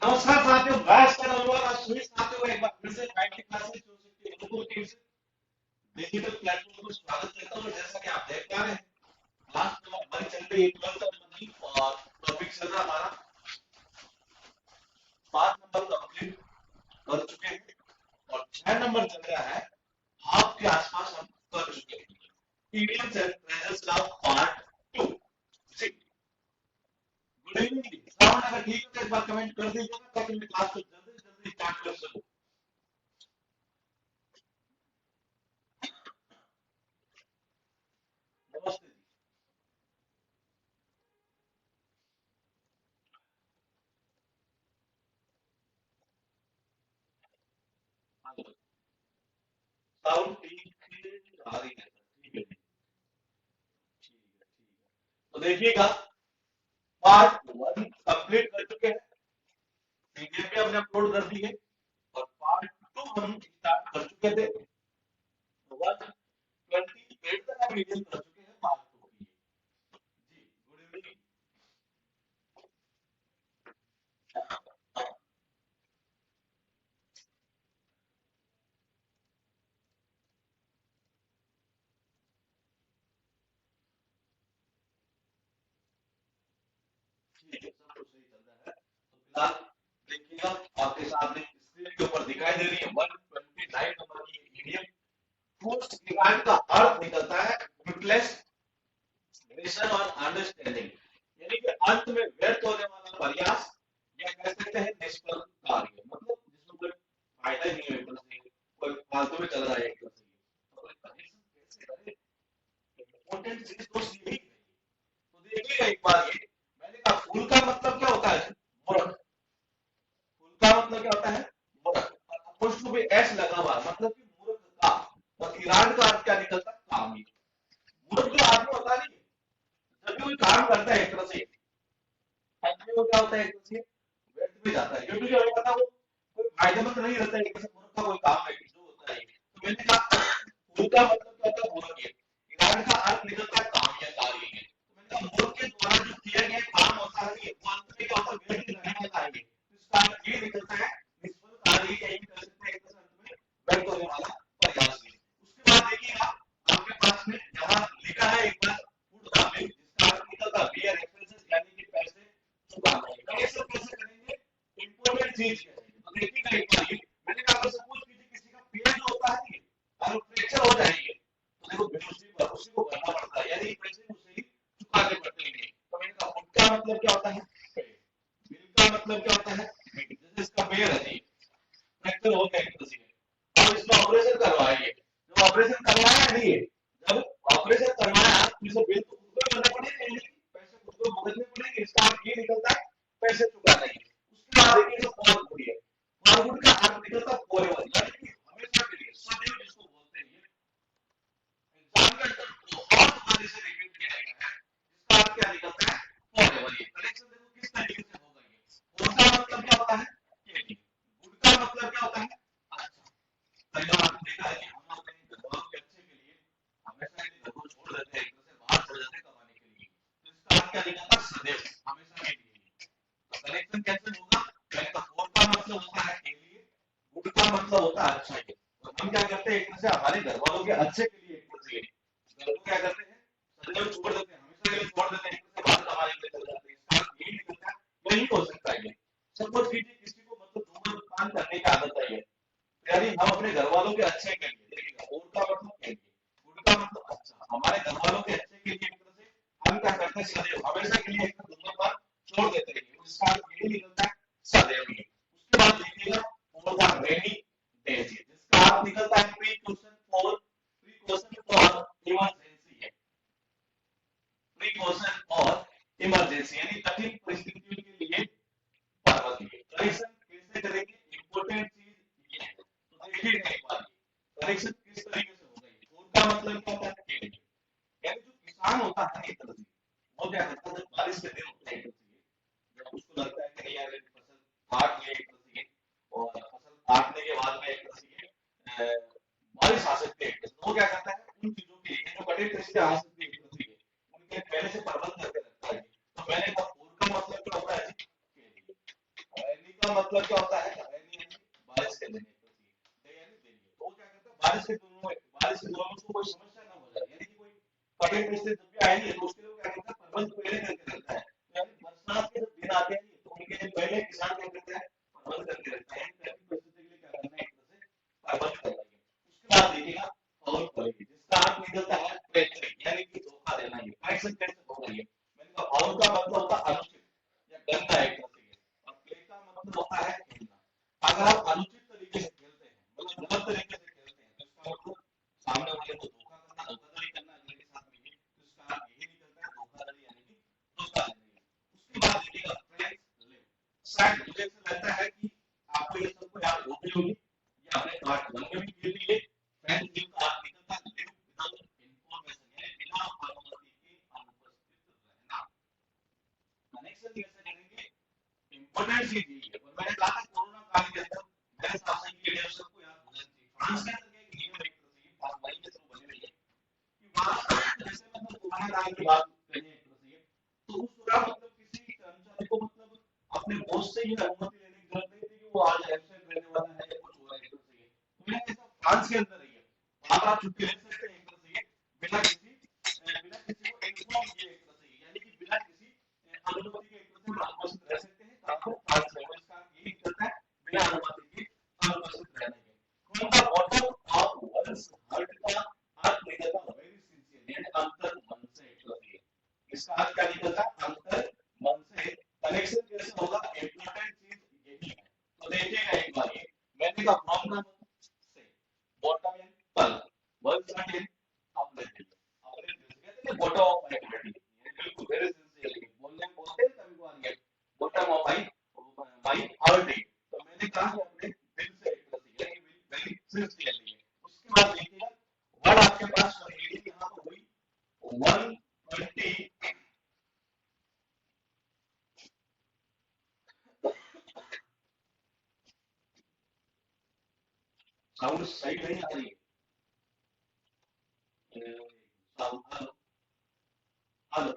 नमस्कार साथियों, मैथ्स का नंबर आज सभी साथियों का एक बार फिर से 90 क्लासेस गुरुकुल के डिजिटल प्लेटफॉर्म पर स्वागत करता हूं। जैसा कि आप देख पा रहे हैं, क्लास नंबर 1 चल रही है, 12th संबंधी, और टॉपिक चल रहा हमारा 5 नंबर कंप्लीट कर चुके हैं और 6 नंबर चल रहा है, हाफ के आसपास हम कर चुके हैं। ईडीएम से ट्रेजर्स का पार्ट 2। Good evening. साउंड अगर ठीक है तो एक बार कमेंट कर दीजिएगा ताकि मैं क्लास को जल्दी जल्दी स्टार्ट कर सकूं। नमस्ते जी। साउंड ठीक आ रही है, ठीक है, ठीक है। तो देखिएगा, पार्ट 1 कंप्लीट कर चुके हैं, पीडीएफ भी हमने अपलोड कर दी है, और पार्ट 2 हम स्टार्ट कर चुके थे। 128 तक हम रिवीजन कर चुके हैं पार्ट 2 की। जी गुड इवनिंग। ठीक है, सब कुछ सही चल रहा है। तो फिलहाल देखिएगा, आपके सामने स्क्रीन के ऊपर दिखाई दे रही है 129 नंबर की ईडीएम। फुल डिमांड का अर्थ निकलता है यूटिलाइजेशन और अंडरस्टैंडिंग, यानी कि अंत में व्यर्थ होने वाला प्रयास, या कह सकते हैं निष्फल कार्य, मतलब जिसमें कोई फायदा नहीं है, एकदम से कोई फालतू में चल रहा है, एकदम से तो कोई कनेक्शन कैसे करें, इंपॉर्टेंट चीज तो सीखनी है। तो देखिएगा एक बार, ये मैंने कहा फूल का मतलब क्या होता है, मूर्ख। फूल का मतलब क्या होता है, मूर्ख। और अपोस्ट्रोफी भी एस लगा हुआ है, मतलब कि मूर्ख का। और ईरान का अर्थ क्या निकलता है, कामी। मूर्ख जो आदमी होता नहीं, जब भी कोई काम करता है एक तरह से, अंत में वो क्या होता है, एक तरह से व्यर्थ में जाता है, क्योंकि हमें पता वो कोई फायदेमंद नहीं रहता है, एक तरह से मूर्ख का कोई काम है जो होता है। तो मैंने कहा फूल का मतलब क्या होता है, मूर्ख है। ईरान का अर्थ निकलता है काम या कार्य है। तो मैंने कहा मूर्ख के द्वारा जो किया गया काम होता है, वो अंत में क्या होता है, व्यर्थ रहने वाला है। तो इसका अर्थ ये निकलता है निष्फल कार्य, या यूं कह सकते हैं एक तरह से अंत में व्यर्थ होने वाला प्रयास है। उसके बाद देखिएगा, आपके पास में यहाँ लिखा है एक बार फूड का बिल, जिसका अर्थ निकलता है बियर एक्सपेंसेस, यानी कि पैसे चुकाना है। तो ये सब कैसे करेंगे, इंपॉर्टेंट चीज क्या है। तो देखिएगा एक बार, ये मैंने कहा अगर सपोज कीजिए किसी का पेड़ जो होता है, अगर फ्रैक्चर हो जाएंगे तो देखो बिल उसी को भरना पड़ता है, यानी पैसे उसे ही चुकाने पड़ते हैं। तो मैंने कहा फूड का मतलब क्या होता है, बिल का मतलब क्या होता है, जैसे इसका पेड़ है जी, फ्रैक्चर हो गया एक तरह से, अब इसमें ऑपरेशन करवाएंगे, जब ऑपरेशन करवाया नहीं है, जब ऑपरेशन करवाया तो इसे बिल तो खुद को ही भरना पड़ेगा, यानी कि पैसे खुद को भुगतने पड़ेंगे। इसका अर्थ ये निकलता है पैसे चुकाना ही। उसके बाद देखिए जो फॉर गुड है, फॉर गुड का अर्थ निकलता है फॉरएवर, यानी कि हमेशा के लिए, सदैव जिसको बोलते हैं। एग्जाम के अंदर बहुत बार इसे रिपीट किया गया है, जिसका अर्थ क्या निकलता है, फॉरएवर। ये कनेक्शन देखो किस तरीके से होगा। ये फॉर का मतलब क्या होता है, ये गुड का मतलब क्या होता है, अच्छा। कई बार आपने देखा है कि हम अपने घरवालों के अच्छे के लिए हमेशा अपने घर को छोड़ देते हैं, एक तरह से बाहर चले जाते हैं कमाने के लिए। तो इसका अर्थ क्या निकलता है, सदैव, हमेशा के लिए। तो कनेक्शन कैसे होगा, पहले तो फॉर का मतलब होता है के लिए, गुड का मतलब होता है अच्छा के। तो हम क्या करते हैं, एक तरह से हमारे घर वालों के अच्छे के लिए, एक तरह से घर को क्या करते हैं, सदैव छोड़ देते हैं, हमेशा के लिए छोड़ देते हैं, एक तरह से बाहर कमाने के लिए चले जाते हैं। इसका अर्थ यही निकलता है, यही हो सकता है। ये सपोज कीजिए किसी को मतलब धूम्रपान करने की आदत है, यानी हम अपने घर वालों के अच्छे के लिए, देखिएगा और का मतलब के लिए, गुड का मतलब अच्छा, हमारे घर वालों के अच्छे के लिए एक तरह से हम क्या करते हैं, सदैव, हमेशा के लिए एक धूम्रपान छोड़ देते हैं। इसका अर्थ यही निकलता है, सदैव ही। उसके बाद देखिएगा फॉर द रेनी डेज, जिसका अर्थ निकलता है प्रिकॉशन फॉर इमरजेंसी है, प्रिकॉशन और इमरजेंसी, यानी कठिन परिस्थितियों के लिए पर्वत है। करेक्शन कैसे करेंगे, इंपॉर्टेंट चीज ये है। तो देखिएगा एक बार, करेक्शन किस तरीके से होगा। ये फोर का मतलब क्या होता है, खेत, यानी जो किसान होता है एक तरह से, वो क्या करता है, जब बारिश के दिन होते हैं एक तरह से, जब उसको लगता है कि नहीं यार फसल काट ले एक तरह से, और फसल काटने के बाद में एक तरह से बारिश आ सकती है, तो वो क्या करता है उन चीजों के लिए जो कठिन परिस्थिति आ सकती है एक तरह से, उनके पहले से प्रबंध करके रखता है। तो मैंने कहा फोर का मतलब क्या होता है, का मतलब क्या होता है, रैनी यानी बारिश के दिन एक तरह यानी दिन। तो वो क्या करता है, बारिश के दिनों में उसको कोई समस्या ना हो जाए, यानी कि कोई कठिन परिस्थिति जब भी आएगी तो उसके लिए वो क्या करता है, प्रबंध पहले करके रखता है। तो यानी बरसात के जब दिन आते हैं तो उनके लिए पहले किसान क्या करता है, प्रबंध करके रखता है, यानी कठिन परिस्थिति के लिए क्या करना है, एक तरह से प्रबंध करना है। उसके बाद देखिएगा फाउल पड़ेगी, जिसका अर्थ निकलता है ट्रेचरी, यानी कि धोखा देना। ये कैसे कैसे होगा ये, मैंने कहा फाउल का मतलब होता है अनुचित या गंदा एक तरह से, और प्ले का मतलब होता है खेलना। अगर आप अनुचित तरीके से खेलते हैं, मतलब गलत तरीके से खेलते हैं, तो इसका मतलब सामने वाले को धोखा करना, धोखाधड़ी करना अगले के साथ में, ये तो इसका अर्थ यही निकलता है धोखाधड़ी यानी कि धोखा देना। उसके बाद देखिएगा फ्रेंड्स लिव, शायद मुझे ऐसा लगता है कि आपको ये सबको याद हो गई होगी, ये हमने पार्ट 1 में भी खेल लिए। फ्रेंड्स लिव का अर्थ निकलता है लिव विदाउट इंफॉर्मेशन, यानी बिना अनुमति के अनुपस्थित रहना। कनेक्शन कैसे करेंगे, इंपॉर्टेंट चीज यही है। और मैंने कहा था कोरोना काल के अंदर मेरे शासन के लिए सबको याद होना चाहिए, फ्रांस के अंदर एक नियम एक तरह से पास वही के थ्रू बनी हुई है कि वहां जैसे मतलब कोरोना काल की बात करें एक तरह से, तो उस दौरान मतलब किसी कर्मचारी को मतलब अपने बॉस से ये अनुमति लेने की जरूरत नहीं थी कि वो आज एब्सेंट रहने वाला है या कुछ हो रहा है एक तरह से। तो मैं ऐसा फ्रांस के अंदर है, वहां पर आप छुट्टी ले सकते हैं एक तरह से बिना किसी को इन्फॉर्म किए एक तरह से, यानी कि बिना किसी अनुमति के एक तरह से अनुपस्थित रह सकते हैं। कहाँ पर, फ्रांस में। और इसका यही निकलता है बिना अनुमति के अनुपस्थित रहने के। From the bottom of once heart का अर्थ निकलता वेरी सिंसियर, यानी अंतर मन से एक तरह से। इसका अर्थ क्या निकलता है, अंतर मन से। कनेक्शन कैसे होगा, इंपॉर्टेंट चीज यही है। तो देखिएगा एक बार ये, मैंने कहा फ्रॉम द से बॉटम यानी तल, वंस हार्ट यानी अपने दिल, अपने दिल से कहते हैं बॉटम ऑफ माय हार्ट, बिल्कुल वेरी सिंसियरली बोलने बोलते हैं कभी कभार ये बॉटम ऑफ माय हार्ट। तो मैंने कहा कि अपने दिल से एक तरह से, यानी वेरी सिंसियरली। उसके बाद देखिएगा वर्ड आपके पास रीडिंग यहाँ पर हुई 120। साउंड सही नहीं आ रही है, साउंड हेलो हेलो।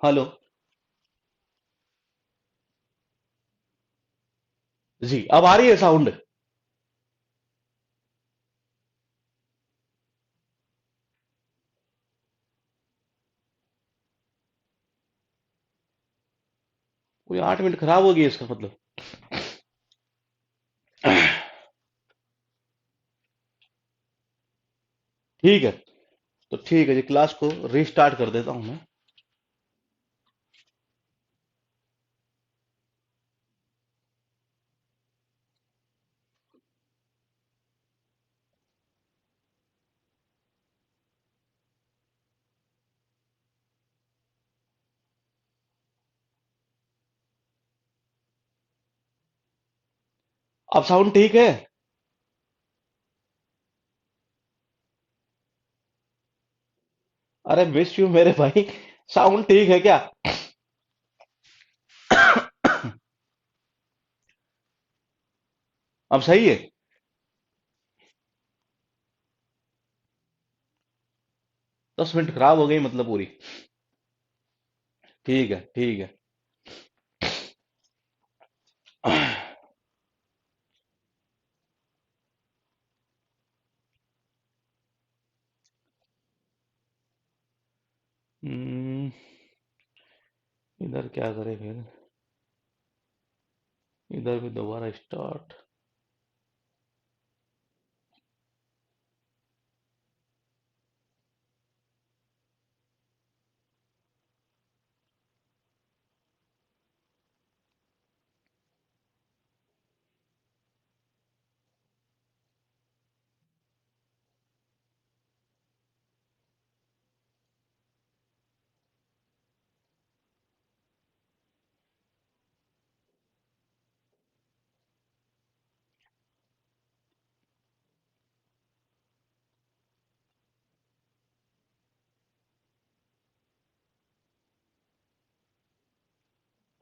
हेलो जी, अब आ रही है साउंड। कोई 8 मिनट खराब हो गई इसका मतलब। ठीक है, तो ठीक है जी, क्लास को रीस्टार्ट कर देता हूं मैं। अब साउंड ठीक है? अरे मिस यू मेरे भाई, साउंड ठीक है क्या? अब सही है? 10 मिनट खराब हो गई मतलब पूरी। ठीक है ठीक है। हम्म, इधर क्या करे फिर, इधर भी दोबारा स्टार्ट।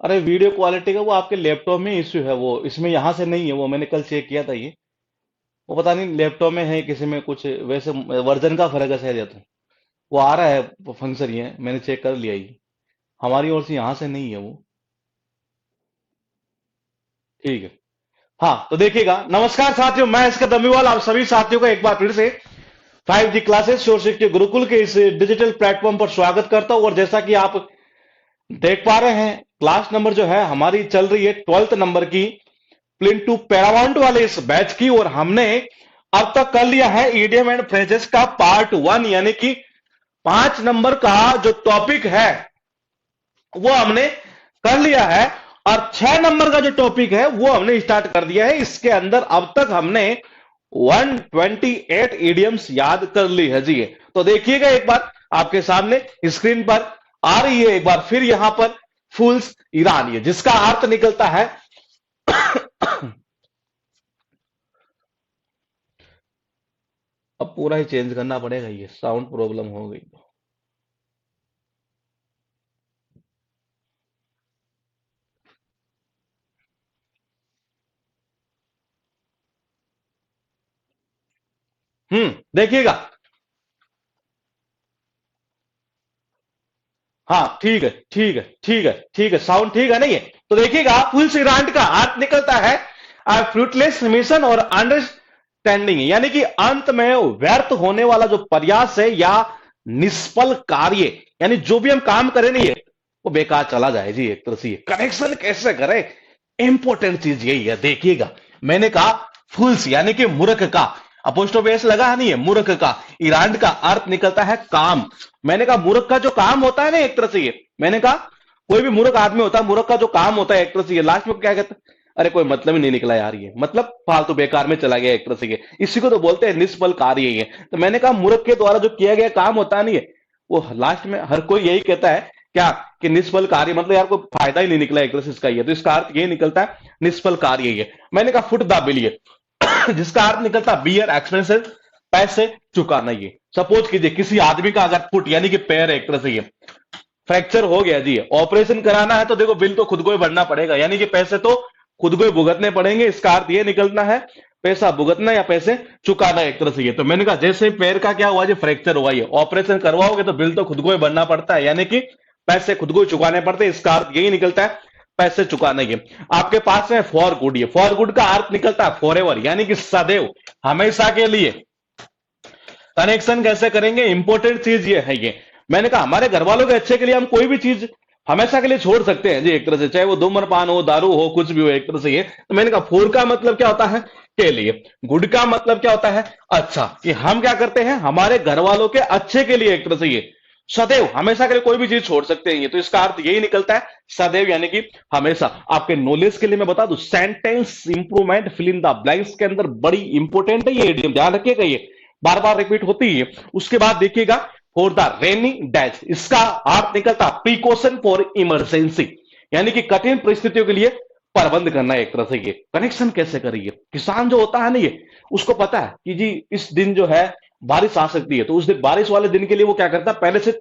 अरे वीडियो क्वालिटी का वो आपके लैपटॉप में इश्यू है, वो इसमें यहां से नहीं है। वो मैंने कल चेक किया था ये, वो पता नहीं लैपटॉप में है किसी में कुछ, वैसे वर्जन का फर्क है शायद, या तो वो आ रहा है फंक्शन, ये मैंने चेक कर लिया ये, हमारी ओर से यहाँ से नहीं है वो। ठीक है। हाँ तो देखिएगा, नमस्कार साथियों, मैं इसका दमीवाल आप सभी साथियों का एक बार फिर से 5G क्लासेस शोर के गुरुकुल के इस डिजिटल प्लेटफॉर्म पर स्वागत करता हूं। और जैसा कि आप देख पा रहे हैं, क्लास नंबर जो है हमारी चल रही है 12th नंबर की, प्लिन टू पैरामाउंट वाले इस बैच की। और हमने अब तक कर लिया है ईडियम एंड फ्रेजेस का पार्ट 1, यानी कि 5 नंबर का जो टॉपिक है वो हमने कर लिया है। और 6 नंबर का जो टॉपिक है वो हमने स्टार्ट कर दिया है। इसके अंदर अब तक हमने 128 इडियम्स याद कर ली है जी। तो देखिएगा एक बार आपके सामने स्क्रीन पर आ रही है एक बार फिर यहां पर फूल्स ईरान, जिसका अर्थ निकलता है अब पूरा ही चेंज करना पड़ेगा, ये साउंड प्रॉब्लम हो गई। देखिएगा। हाँ ठीक है, ठीक है, ठीक है, ठीक है, साउंड ठीक है नहीं है। तो देखिएगा, फुल सिरांट का अर्थ निकलता है फ्रूटलेस मिशन और अंडरस्टैंडिंग, यानी कि अंत में व्यर्थ होने वाला जो प्रयास है या निष्फल कार्य, यानी जो भी हम काम करें नहीं है वो बेकार चला जाए जी। एक तरह से कनेक्शन कैसे करें, इंपॉर्टेंट चीज यही है। देखिएगा, मैंने कहा फुल्स यानी कि मूर्ख का, अपोस्ट्रोफी लगा नहीं है, मूर्ख का ईरान का अर्थ निकलता है काम। मैंने कहा मूर्ख का जो काम होता है ना, एक तरह से ये मैंने कहा कोई भी मूर्ख आदमी होता है, मूर्ख का जो काम होता है एक तरह से ये लास्ट में क्या कहता है, अरे कोई मतलब ही नहीं निकला यार, ये मतलब फालतू बेकार में चला गया एक तरह से ये, इसी को तो बोलते हैं निष्फल कार्य ये। तो मैंने कहा मूर्ख के द्वारा जो किया गया काम होता नहीं है, वो लास्ट में हर कोई यही कहता है क्या, कि निष्फल कार्य, मतलब यार कोई फायदा ही नहीं निकला एक तरह से इसका ये, तो इसका अर्थ ये निकलता है निष्फल कार्य ये। मैंने कहा फुट द बिल, जिसका अर्थ निकलता बियर एक्सपेंसेस, पैसे चुकाना ये। सपोज कीजिए किसी आदमी का अगर फुट यानी कि पैर एक तरह से ये फ्रैक्चर हो गया जी, ऑपरेशन कराना है तो देखो बिल तो खुद को ही भरना पड़ेगा, यानी कि पैसे तो खुद को ही भुगतने पड़ेंगे। इसका अर्थ ये निकलना है पैसा भुगतना या पैसे चुकाना एक तरह से ये। तो मैंने कहा जैसे पैर का क्या हुआ जी, फ्रैक्चर हुआ, ये ऑपरेशन करवाओगे तो बिल तो खुद को ही भरना पड़ता है, यानी कि पैसे खुद को ही चुकाने पड़ते हैं। इसका अर्थ यही निकलता है पैसे चुकाने के। आपके पास में फॉर गुड, ये फॉर गुड का अर्थ निकलता है फॉर एवर, यानी कि सदैव, हमेशा के लिए। कनेक्शन कैसे करेंगे, इंपॉर्टेंट चीज ये है ये। मैंने कहा हमारे घर वालों के अच्छे के लिए हम कोई भी चीज हमेशा के लिए छोड़ सकते हैं जी एक तरह से, चाहे वो धूम्रपान हो, दारू हो, कुछ भी हो एक तरह से ये। तो मैंने कहा फोर का मतलब क्या होता है, के लिए। गुड का मतलब क्या होता है, अच्छा, कि हम क्या करते हैं हमारे घर वालों के अच्छे के लिए एक तरह से ये, सदैव हमेशा के लिए कोई भी चीज छोड़ सकते हैं ये। तो इसका अर्थ यही निकलता है सदैव, यानी कि हमेशा। आपके नॉलेज के लिए मैं बता दूं, sentence improvement fill in the blanks के अंदर बड़ी इंपॉर्टेंट है ये इडियम, ध्यान रखिएगा, ये बार बार रिपीट होती है। उसके बाद देखिएगा फॉर द रेनी डैश, इसका अर्थ निकलता प्रिकॉशन फॉर इमरजेंसी, यानी कि कठिन परिस्थितियों के लिए प्रबंध करना एक तरह से ये। कनेक्शन कैसे करिए, किसान जो होता है ना ये, उसको पता है कि जी इस दिन जो है बारिश आ सकती है, तो उस दिन बारिश वाले दिन के लिए वो क्या करता है, पहले से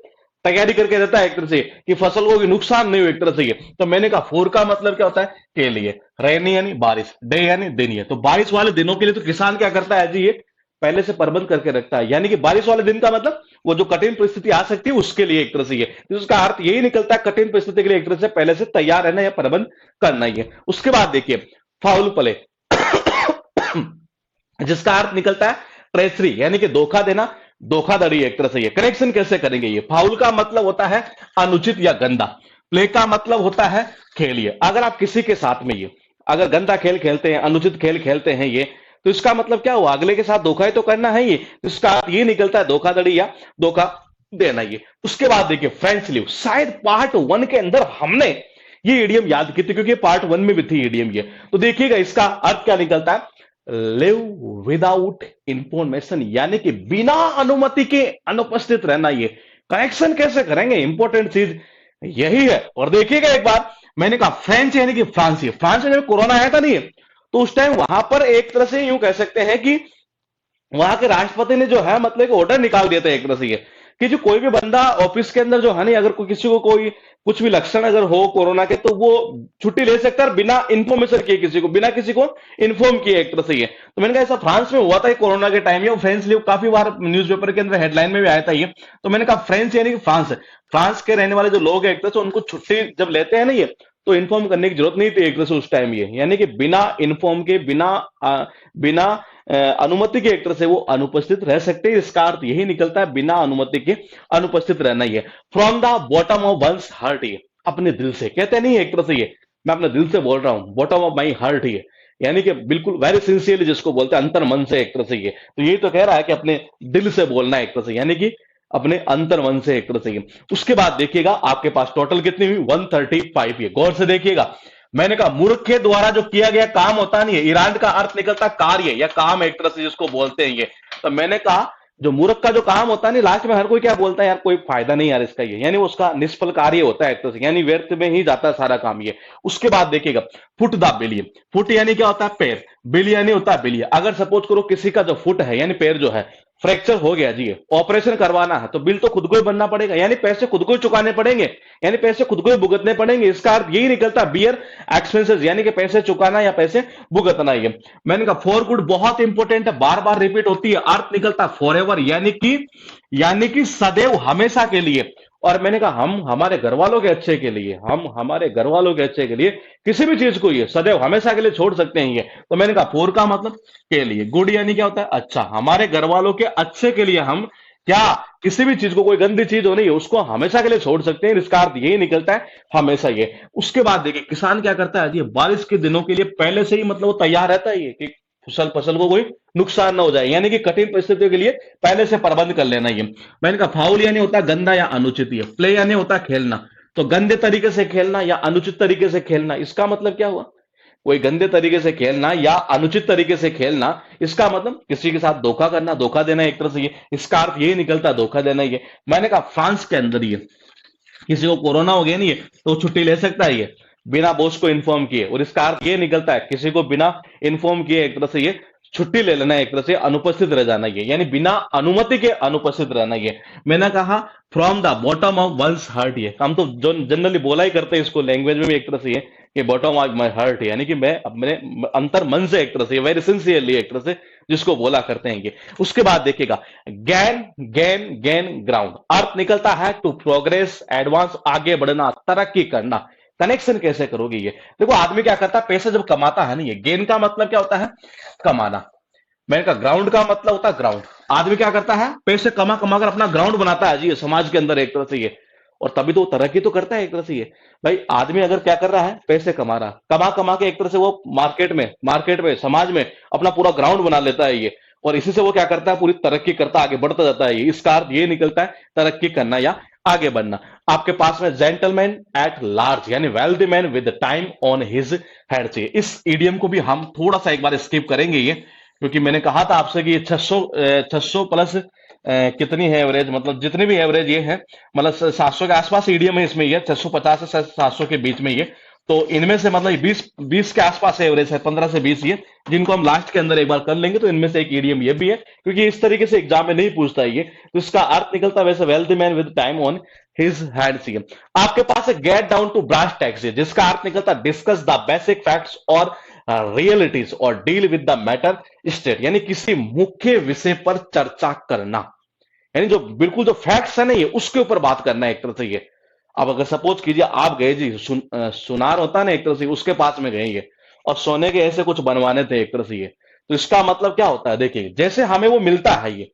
तैयारी करके रहता है एक तरह से, कि फसल को भी नुकसान नहीं हो एक तरह से ये। तो मैंने कहा फोर का मतलब क्या होता है, के लिए, रेनी यानी बारिश, डे यानी दिन, ये तो बारिश वाले दिनों के लिए तो किसान क्या करता है जी, ये पहले से प्रबंध करके रखता है, यानी कि बारिश वाले दिन का मतलब वो जो कठिन परिस्थिति आ सकती है उसके लिए एक तरह से ये। तो उसका अर्थ यही निकलता है कठिन परिस्थिति के लिए एक तरह से पहले से तैयार रहना या प्रबंध करना ही है। उसके बाद देखिए फाउल प्ले, जिसका अर्थ निकलता है ट्रेचरी, यानी कि धोखा देना, धोखाधड़ी एक तरह से ये। कनेक्शन कैसे करेंगे, ये फाउल का मतलब होता है अनुचित या गंदा, प्ले का मतलब होता है खेलिए। अगर आप किसी के साथ में ये अगर गंदा खेल खेलते हैं, अनुचित खेल खेलते हैं ये, तो इसका मतलब क्या हुआ, अगले के साथ धोखा ही तो करना है ये। तो इसका अर्थ ये निकलता है धोखाधड़ी या धोखा देना ये। उसके बाद देखिए फ्रेंच लीव, शायद पार्ट 1 के अंदर हमने ये इडियम याद की थी, क्योंकि पार्ट 1 में भी थी इडियम ये। तो देखिएगा इसका अर्थ क्या निकलता है, लिव विदाउट इंफॉर्मेशन, यानी कि बिना अनुमति के अनुपस्थित रहना ये। कनेक्शन कैसे करेंगे, इंपॉर्टेंट चीज यही है। और देखिएगा एक बार, मैंने कहा फ्रेंच यानी कि फ्रांस, ये फ्रांस में जब कोरोना आया था नहीं है, तो उस टाइम वहां पर एक तरह से यूं कह सकते हैं कि वहां के राष्ट्रपति ने जो है मतलब ऑर्डर निकाल दिया था एक तरह से ये, कि जो कोई भी बंदा ऑफिस के अंदर जो है नहीं, अगर कोई किसी को कोई कुछ भी लक्षण अगर हो कोरोना के, तो वो छुट्टी ले सकता है बिना इन्फॉर्मेशन किए, किसी को बिना किसी को इन्फॉर्म किए एक तरह से ये। तो मैंने कहा ऐसा फ्रांस में हुआ था कोरोना के टाइम, ये फ्रेंच लिए काफी बार न्यूज़पेपर के अंदर हेडलाइन में भी आया था ये। तो मैंने कहा फ्रेंच यानी कि फ्रांस है, फ्रांस के रहने वाले जो लोग हैं एक तरह से उनको छुट्टी जब लेते हैं ना ये, तो इन्फॉर्म करने की जरूरत नहीं थी एक तरह से उस टाइम ये, यानी कि बिना इन्फॉर्म के बिना अनुमति के एक तरह से वो अनुपस्थित रह सकते हैं। इसका अर्थ यही निकलता है बिना अनुमति के अनुपस्थित रहना ही है। From the bottom of once heart, ये अपने दिल से कहते नहीं है एक तरह से ये, मैं अपने दिल से बोल रहा हूं, बॉटम ऑफ माई हार्ट ही है, यानी कि बिल्कुल वेरी सिंसियरली जिसको बोलते हैं अंतर मन से एक तरह से ये। तो यही तो कह रहा है कि अपने दिल से बोलना है एक तरह से, यानी कि अपने अंतर मन से एक तरह से ये। उसके बाद देखिएगा आपके पास टोटल कितनी हुई 135, ये गौर से देखिएगा। मैंने कहा मूर्ख के द्वारा जो किया गया काम होता नहीं है, ईरान का अर्थ निकलता कार्य या काम एक तरह से जिसको बोलते हैं ये। तो मैंने कहा जो मूर्ख का जो काम होता है नहीं, लास्ट में हर कोई क्या बोलता है यार कोई फायदा नहीं यार इसका ये, यानी उसका निष्फल कार्य होता है एक तरह से, यानी व्यर्थ में ही जाता है सारा काम ये। उसके बाद देखिएगा फुट द बिलियन, फुट यानी क्या होता है पैर, बिल यानी होता है बिलियन। अगर सपोज करो किसी का जो फुट है यानी पैर जो है फ्रैक्चर हो गया जी, ऑपरेशन करवाना है, तो बिल तो खुद को ही बनना पड़ेगा, यानी पैसे खुद को ही चुकाने पड़ेंगे, यानी पैसे खुद को ही भुगतने पड़ेंगे। इसका अर्थ यही निकलता है बियर एक्सपेंसेस, यानी कि पैसे चुकाना या पैसे भुगतना ही है। मैंने कहा फॉर गुड बहुत इंपॉर्टेंट है, बार बार रिपीट होती है, अर्थ निकलता है फॉर एवर, यानी कि सदैव हमेशा के लिए। और मैंने कहा हम हमारे घर वालों के अच्छे के लिए, हम हमारे घर वालों के अच्छे के लिए किसी भी चीज को ये सदैव हमेशा के लिए छोड़ सकते हैं ये। तो मैंने कहा फोर का मतलब के लिए, गुड यानी क्या होता है अच्छा, हमारे घर वालों के अच्छे के लिए हम क्या किसी भी चीज को, कोई गंदी चीज हो नहीं है उसको हमेशा के लिए छोड़ सकते हैं, इसका अर्थ यही निकलता है हमेशा ये। उसके बाद देखिए किसान क्या करता है ये, बारिश के दिनों के लिए पहले से ही मतलब वो तैयार रहता है ये कि फसल को कोई नुकसान ना हो जाए, यानी कि कठिन परिस्थितियों के लिए पहले से प्रबंध कर लेना ये। मैंने कहा फाउल यानी होता है गंदा या अनुचित, ये प्ले यानी होता है खेलना, तो गंदे तरीके से खेलना या अनुचित तरीके से खेलना, इसका मतलब क्या हुआ, कोई गंदे तरीके से खेलना या अनुचित तरीके से खेलना, इसका मतलब किसी के साथ धोखा करना, धोखा देना एक तरह से ये, इसका अर्थ यही निकलता है धोखा देना ये। मैंने कहा फ्रांस के अंदर ये किसी को कोरोना हो गया नहीं है तो छुट्टी ले सकता है ये बिना बॉस को इन्फॉर्म किए, और इसका अर्थ ये निकलता है किसी को बिना इन्फॉर्म किए एक तरह से ये छुट्टी ले लेना, एक तरह से अनुपस्थित रह जाना ये, यानी बिना अनुमति के अनुपस्थित रहना ये। मैंने कहा from the bottom of once heart, ये हम तो जो जनरली बोला ही करते हैं इसको लैंग्वेज में भी एक तरह से ये कि बॉटम ऑफ माई हार्ट, यानी कि मैं अपने अंतर मन से एक तरह से वेरी सिंसियरली एक तरह से जिसको बोला करते हैं ये। उसके बाद देखिएगा गैन गैन गैन ग्राउंड, अर्थ निकलता है टू प्रोग्रेस, एडवांस, आगे बढ़ना, तरक्की करना। कनेक्शन कैसे करोगे ये, देखो आदमी क्या करता है पैसा जब कमाता है ना, ये गेन का मतलब क्या होता है कमाना, मैंने कहा ग्राउंड का मतलब होता है ग्राउंड, आदमी क्या करता है पैसे कमा कमा कर अपना ग्राउंड बनाता है जी समाज के अंदर एक तरह से ये, और तभी तो तरक्की तो करता है एक तरह से ये। भाई आदमी अगर क्या कर रहा है पैसे कमा रहा, कमा कमा के एक तरह से वो मार्केट में समाज में अपना पूरा ग्राउंड बना लेता है ये, और इसी से वो क्या करता है पूरी तरक्की करता आगे बढ़ता जाता है ये। इसका अर्थ ये निकलता है तरक्की करना या आगे बढ़ना। आपके पास में जेंटलमैन एट लार्ज यानी wealthy man with time on his head, से इस इडियम को भी हम थोड़ा सा एक बार स्किप करेंगे ये, क्योंकि मैंने कहा था आपसे कि ये 600 प्लस कितनी है एवरेज, मतलब जितनी भी एवरेज ये है मतलब 700 के आसपास ईडीएम है इसमें, ये 650 से 700 के बीच में ये, तो इनमें से मतलब 20 के आसपास एवरेज है, 15 से 20 ये, जिनको हम लास्ट के अंदर एक बार कर लेंगे। तो इनमें से एक ईडीएम ये भी है, क्योंकि इस तरीके से एग्जाम में नहीं पूछता है ये, तो इसका अर्थ निकलता है वैसे wealthy man with time on his hand सी। आपके पास है get down to brass tacks, जिसका अर्थ निकलता है डिस्कस द बेसिक फैक्ट्स और रियलिटीज और deal with the matter state, यानी किसी मुख्य विषय पर चर्चा करना, यानी जो बिल्कुल जो फैक्ट्स है ना ये उसके ऊपर बात करना है एक तरह से ये। अब अगर सपोज कीजिए आप गए जी सुनार होता है ना एक तरह से, उसके पास में गए ये और सोने के ऐसे कुछ बनवाने थे एक तरह से ये, तो इसका मतलब क्या होता है देखिए, जैसे हमें वो मिलता है ये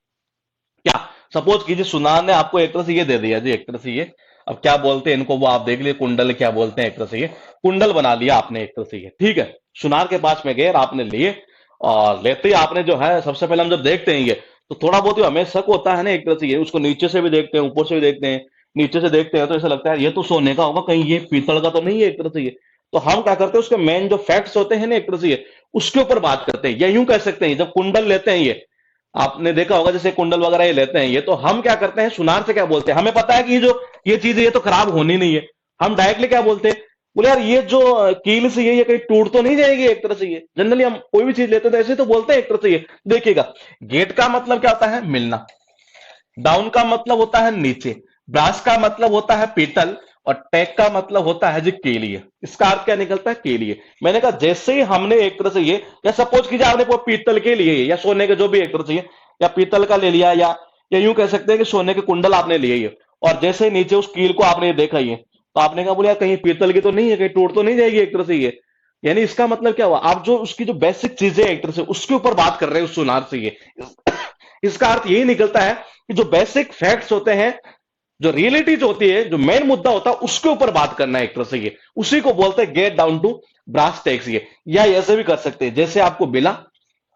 क्या, सपोज कीजिए सुनार ने आपको एक तरह से ये दे दिया जी एक तरह से ये, अब क्या बोलते हैं इनको वो आप देख लिए, कुंडल क्या बोलते हैं एक तरह से ये, कुंडल बना लिया आपने एक तरह से ये, ठीक है। सुनार के पास में गए और आपने लिए, और लेते ही आपने जो है सबसे पहले हम जब देखते हैं ये तो थोड़ा बहुत ही हमें शक होता है ना एक तरह से ये, उसको नीचे से भी देखते हैं ऊपर से भी देखते हैं, नीचे से देखते हैं तो ऐसा लगता है ये तो सोने का होगा, कहीं ये पीतल का तो नहीं है एक तरह से ये। तो हम क्या करते हैं उसके मेन जो फैक्ट्स होते हैं ना एक तरह से ये उसके ऊपर बात करते हैं, या यूं कह सकते हैं जब कुंडल लेते हैं ये, आपने देखा होगा जैसे कुंडल वगैरह ये लेते हैं ये, तो हम क्या करते हैं सुनार से क्या बोलते हैं, हमें पता है कि ये चीज ये तो खराब होनी नहीं है, हम डायरेक्टली क्या बोलते हैं, बोले यार ये जो कील से ये कहीं टूट तो नहीं जाएगी एक तरह से ये। जनरली हम कोई भी चीज लेते हैं तो ऐसे तो बोलते हैं एक तरह से ये। देखिएगा गेट का मतलब क्या होता है मिलना, डाउन का मतलब होता है नीचे, ब्रास का मतलब होता है पीतल, और टेक का मतलब होता है जी के लिए। इसका अर्थ क्या निकलता है? के लिए। मैंने कहा जैसे ही हमने एक तरह से ये, या सपोज कीजिए आपने वो पीतल के लिए या सोने के जो भी एक तरह से ये, या पीतल का ले लिया, या यूं कह सकते हैं कि सोने के कुंडल आपने लिए ये, और जैसे ही नीचे उस कील को आपने देखा ये, तो आपने कहा बोले यार कहीं पीतल की तो नहीं है, कहीं टूट तो नहीं जाएगी एक तरह से ये। यानी इसका मतलब क्या हुआ, आप जो उसकी जो बेसिक चीजें एक तरह से उसके ऊपर बात कर रहे हैं उस सुनार से ये। इसका अर्थ यही निकलता है कि जो बेसिक फैक्ट्स होते हैं, जो रियलिटी जो होती है, जो मेन मुद्दा होता है, उसके ऊपर बात करना है एक तरह से ये, उसी को बोलते हैं get down to brass tacks ये। या ऐसे भी कर सकते हैं, जैसे आपको मिला,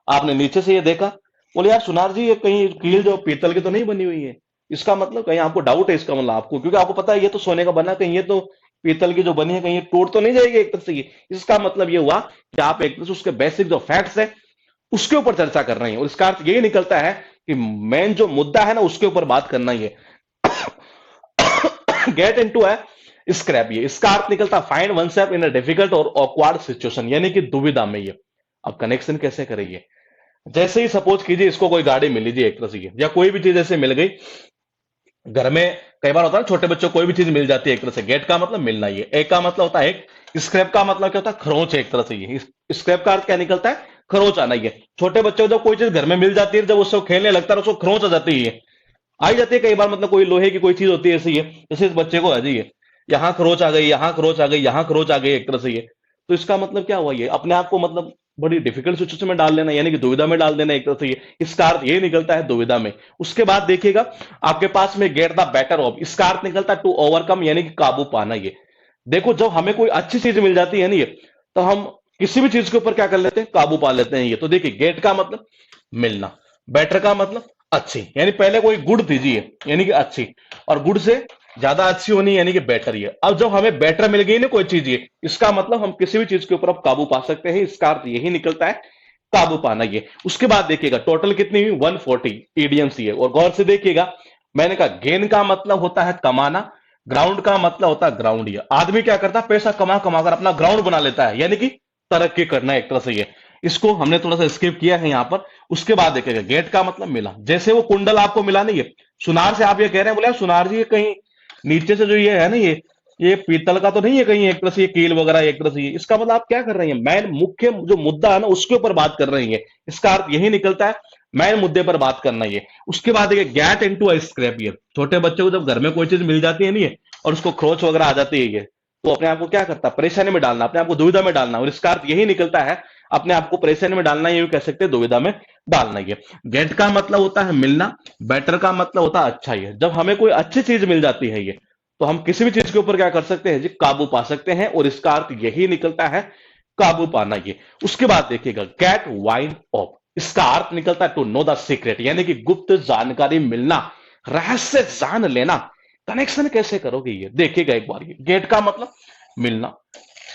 आपने नीचे से ये देखा, बोले यार सुनार जी ये कहीं कील जो पीतल की तो नहीं बनी हुई है। इसका मतलब कहीं आपको डाउट है, इसका मतलब आपको, क्योंकि आपको पता है ये तो सोने का बना, कहीं ये तो पीतल की जो बनी है कहीं ये टूट तो नहीं जाएगी एक तरह से ये। इसका मतलब ये हुआ कि आप एक तरह से उसके बेसिक जो फैक्ट्स है उसके ऊपर चर्चा कर रहे हैं, और इसका अर्थ यही निकलता है कि मेन जो मुद्दा है ना उसके ऊपर बात करना ही है। गेट इनटू है स्क्रैप, ये इसका अर्थ निकलता find one self in a difficult और ऑकवर्ड सिचुएशन, यानी कि दुविधा में ये। अब कनेक्शन कैसे करेंगे? जैसे ही सपोज कीजिए इसको कोई गाड़ी मिल लीजिए एक तरह से ये, या कोई भी चीज ऐसे मिल गई घर में, कई बार होता है ना छोटे बच्चों को कोई भी चीज मिल जाती है एक तरह से। गेट का मतलब मिलना ही है, एक का मतलब होता है एक, स्क्रैप का मतलब क्या होता है? खरोंच एक तरह से ये। स्क्रैप का अर्थ क्या निकलता है? खरोंच आना ही है। छोटे बच्चों को जब कोई चीज घर में मिल जाती है, जब उससे खेलने लगता है उसको खरोंच आ जाती है, आई जाती है कई बार, मतलब कोई लोहे की कोई चीज होती है ऐसी है, जैसे इस बच्चे को आ जाइए, यहाँ खरोच आ गई, यहाँ खरोच आ गई, यहाँ खरोच आ गई एक तरह से ये। तो इसका मतलब क्या हुआ? ये अपने आप को मतलब बड़ी डिफिकल्ट सिचुएशन में डाल देना, यानी कि दुविधा में डाल देना एक तरह से ये। इसका अर्थ ये निकलता है दुविधा में। उसके बाद देखिएगा आपके पास में गेट द बेटर ऑफ, इसका अर्थ निकलता है टू ओवरकम, यानी कि काबू पाना ये। देखो जब हमें कोई अच्छी चीज मिल जाती है ना ये, तो हम किसी भी चीज के ऊपर क्या कर लेते हैं? काबू पा लेते हैं ये। तो देखिए गेट का मतलब मिलना, बेटर का मतलब अच्छी, यानी पहले कोई गुड दीजिए यानी कि अच्छी, और गुड से ज्यादा अच्छी होनी यानी कि बेटर ही है। अब जब हमें बेटर मिल गई ना कोई चीज, ये इसका मतलब हम किसी भी चीज के ऊपर अब काबू पा सकते हैं। इसका अर्थ यही निकलता है काबू पाना ये। उसके बाद देखिएगा टोटल कितनी हुई? 140 ईडीएम्स ये। और गौर से देखिएगा, मैंने कहा गेन का मतलब होता है कमाना, ग्राउंड का मतलब होता है ग्राउंड। ये आदमी क्या करता है? पैसा कमा कमा कर अपना ग्राउंड बना लेता है, यानी कि तरक्की करना एक तरह से ये। इसको हमने थोड़ा सा स्किप किया है यहां पर। उसके बाद देखिएगा गेट का मतलब मिला, जैसे वो कुंडल आपको मिला नहीं है सुनार से, आप ये कह रहे हैं बोले यार सुनार जी ये कहीं नीचे से जो ये है ना ये पीतल का तो नहीं है कहीं एक तरह से ये कील वगैरह एक तरह से ये। इसका मतलब आप क्या कर रहे हैं? मैन मुख्य जो मुद्दा है ना उसके ऊपर बात कर रहे हैं। इसका अर्थ यही निकलता है मैन मुद्दे पर बात करना ये। उसके बाद देखिए गेट इनटू अ स्क्रैप, ये छोटे बच्चे को जब घर में कोई चीज मिल जाती है नहीं और उसको खरोच वगैरह आ जाती है ये, तो अपने आप को क्या करता है? परेशानी में डालना, अपने आप को दुविधा में डालना। और इसका अर्थ यही निकलता है अपने आप को परेशानी में डालना, ये भी कह सकते हैं दुविधा में डालना। ये गेट का मतलब होता है मिलना, बेटर का मतलब होता है अच्छा। ये जब हमें कोई अच्छी चीज मिल जाती है ये, तो हम किसी भी चीज के ऊपर क्या कर सकते हैं जी? काबू पा सकते हैं। और इसका अर्थ यही निकलता है काबू पाना ये। उसके बाद देखिएगा गेट वाइंड ऑफ, इसका अर्थ निकलता है टू नो द सीक्रेट, यानी कि गुप्त जानकारी मिलना, रहस्य जान लेना। कनेक्शन कैसे करोगे ये देखिएगा एक बार। ये गेट का मतलब मिलना,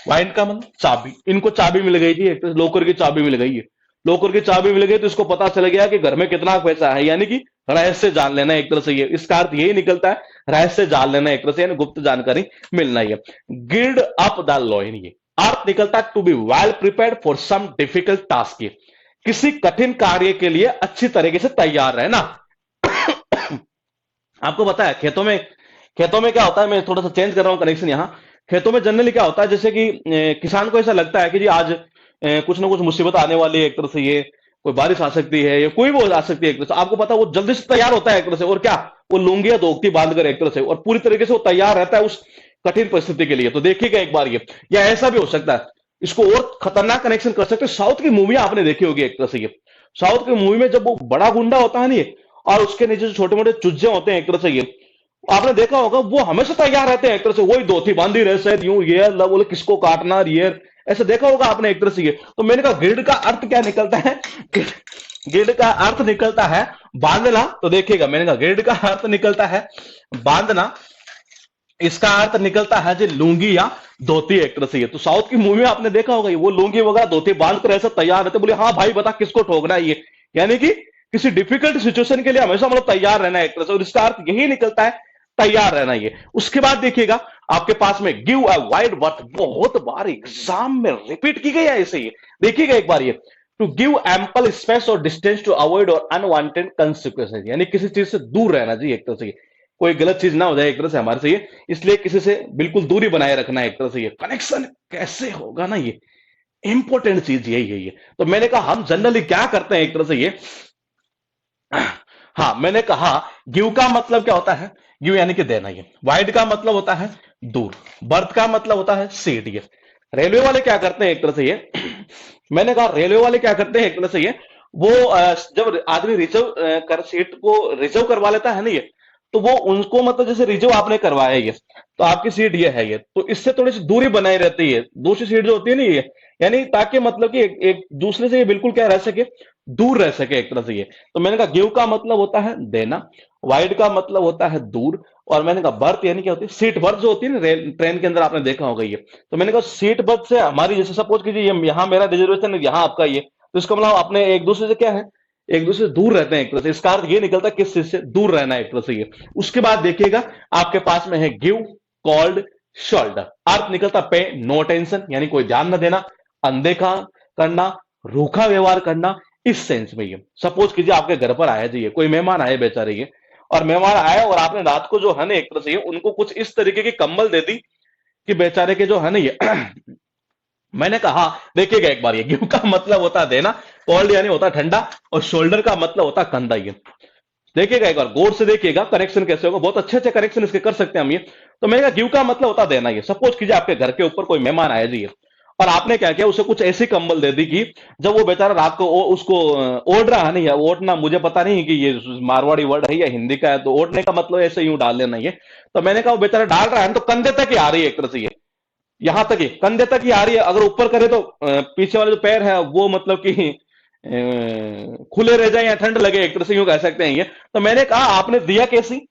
वाइंड का मतलब चाबी। इनको चाबी मिल गई थी, एक तो लोकर की चाबी मिल गई है। लोकर की चाबी मिल गई तो इसको पता चल गया कि घर में कितना पैसा है, यानी कि रहस्य जान लेना एक तरह से ये। इसका अर्थ यही निकलता है रहस्य जान लेना एक तरह से, यानी गुप्त जानकारी मिलना ही है। गिल्ड अप द लॉइन, ये अर्थ निकलता है to be well prepared for some difficult task, ये किसी कठिन कार्य के लिए अच्छी तरीके से तैयार रहना। आपको पता है खेतों में क्या होता है, मैं थोड़ा सा चेंज कर रहा हूं कनेक्शन यहां। खेतों में जनरली क्या होता है, जैसे कि किसान को ऐसा लगता है कि जी आज कुछ ना कुछ मुसीबत आने वाली है एक तरह से, ये कोई बारिश आ सकती है या कोई भी आ सकती है एक तरह से। आपको पता है वो जल्दी से तैयार होता है एक तरह से, और क्या वो लुंगिया दोगती बांध कर एक तरह से, और पूरी तरीके से वो तैयार रहता है उस कठिन परिस्थिति के लिए। तो देखिएगा एक बार ये, या ऐसा भी हो सकता है, इसको और खतरनाक कनेक्शन कर सकते हैं। साउथ की मूवियां आपने देखी होगी एक तरह से ये। साउथ की मूवी में जब वो बड़ा गुंडा होता है नहीं, और उसके नीचे जो छोटे मोटे चुज्जे होते हैं एक तरह से ये, आपने देखा होगा वो हमेशा तैयार रहते हैं एक तरह से, वही धोती बांधी रहे शायद यूं, ये बोले किसको काटना ये, ऐसे देखा होगा आपने एक तरह से ये। तो मैंने कहा गिल्ड का अर्थ क्या निकलता है? गिल्ड का अर्थ निकलता है बांधना। तो देखिएगा मैंने कहा गिल्ड का अर्थ निकलता है बांधना, इसका अर्थ निकलता है जी लुंगी या धोती एक तरह से ये। तो साउथ की मूवी में आपने देखा होगा वो लुंगी वगैरह धोती बांध कर ऐसा तैयार रहते, बोले हाँ भाई बता किसको ठोकना है ये, यानी कि किसी डिफिकल्ट सिचुएशन के लिए हमेशा मतलब तैयार रहना है एक तरह से। और इसका अर्थ यही निकलता है तैयार रहना ये। उसके बाद देखिएगा आपके पास में गिव अ वाइड वर्थ, बहुत बार एग्जाम में रिपीट की गई है ऐसे ही। देखिएगा एक बार ये, टू गिव एम्पल स्पेस और डिस्टेंस टू अवॉइड और अनवांटेड कंसिक्वेंसेज, यानी किसी चीज से दूर रहना चाहिए एक तरह से, कोई गलत चीज ना हो जाए एक तरह से हमारे से ये, इसलिए किसी से बिल्कुल दूरी बनाए रखना है एक तरह से। ये कनेक्शन कैसे होगा ना, ये इंपॉर्टेंट चीज यही है ये। तो मैंने कहा हम जनरली क्या करते हैं एक तरह से ये, हाँ मैंने कहा गिव का मतलब क्या होता है, गिव यानी कि देना, ये वाइड का मतलब होता है दूर, बर्थ का मतलब होता है सीट। ये रेलवे वाले क्या करते हैं एक तरह से ये मैंने कहा रेलवे वाले क्या करते हैं एक तरह से ये, वो जब आदमी रिजर्व कर सीट को रिजर्व करवा लेता है ना ये, तो वो उनको मतलब जैसे रिजर्व आपने करवाया ये, तो आपकी सीट ये है ये, तो इससे थोड़ी सी दूरी बनाई रहती है दूसरी सीट जो होती है ना ये, यानी ताकि मतलब कि एक दूसरे से ये बिल्कुल क्या रह सके, दूर रह सके एक तरह से ये। तो मैंने कहा गिव का मतलब होता है देना, वाइड का मतलब होता है दूर, और मैंने कहा बर्थ यानी क्या होती है, सीट बर्थ जो होती है ना ट्रेन के अंदर आपने देखा होगा ये। तो मैंने कहा सीट बर्थ से हमारी, जैसे सपोज कीजिए ये यहाँ मेरा रिजर्वेशन है, यहाँ आपका ये, तो इसका मतलब अपने एक दूसरे से क्या है, एक दूसरे से दूर रहते हैं एक तरह से, इसका अर्थ ये निकलता है किस चीज से दूर रहना है एक तरह से ये। उसके बाद देखिएगा आपके पास में है गिव, कॉल्ड, शोल्डर, अर्थ निकलता पे नो टेंशन, यानी कोई ध्यान न देना, अनदेखा करना, रूखा व्यवहार करना, इस सेंस में ये। सपोज कीजिए आपके घर पर आया जी कोई मेहमान आए बेचारे ये, और मेहमान आया और आपने रात को जो है ना एक तरह से ये उनको कुछ इस तरीके की कंबल दे दी कि बेचारे के जो है ना ये मैंने कहा देखिएगा एक बार, ये गिव का मतलब होता है देना, कोल्ड यानी होता है ठंडा, और शोल्डर का मतलब होता है कंधा। ये देखिएगा एक बार गौर से देखिएगा कनेक्शन कैसे होगा, बहुत अच्छे अच्छे कनेक्शन इसके कर सकते हैं हम ये। तो मैंने कहा गिव का मतलब होता है देना। ये सपोज कीजिए आपके घर के ऊपर कोई मेहमान आया जी और आपने क्या किया, उसे कुछ ऐसी कंबल दे दी कि जब वो बेचारा रात को उसको ओढ़ रहा नहीं है, ओढ़ना मुझे पता नहीं कि ये मारवाड़ी वर्ड है या हिंदी का है, तो ओढ़ने का मतलब ऐसे यूं डाल लेना ये। तो मैंने कहा वो बेचारा डाल रहा है तो कंधे तक ही आ रही है एक तरह से, ये यहां तक ही कंधे तक ही आ रही है, अगर ऊपर करे तो पीछे वाले जो पैर है वो मतलब कि खुले रह जाए या ठंड लगे एक तरह से यूं कह सकते हैं ये। तो मैंने कहा आपने दिया कैसी,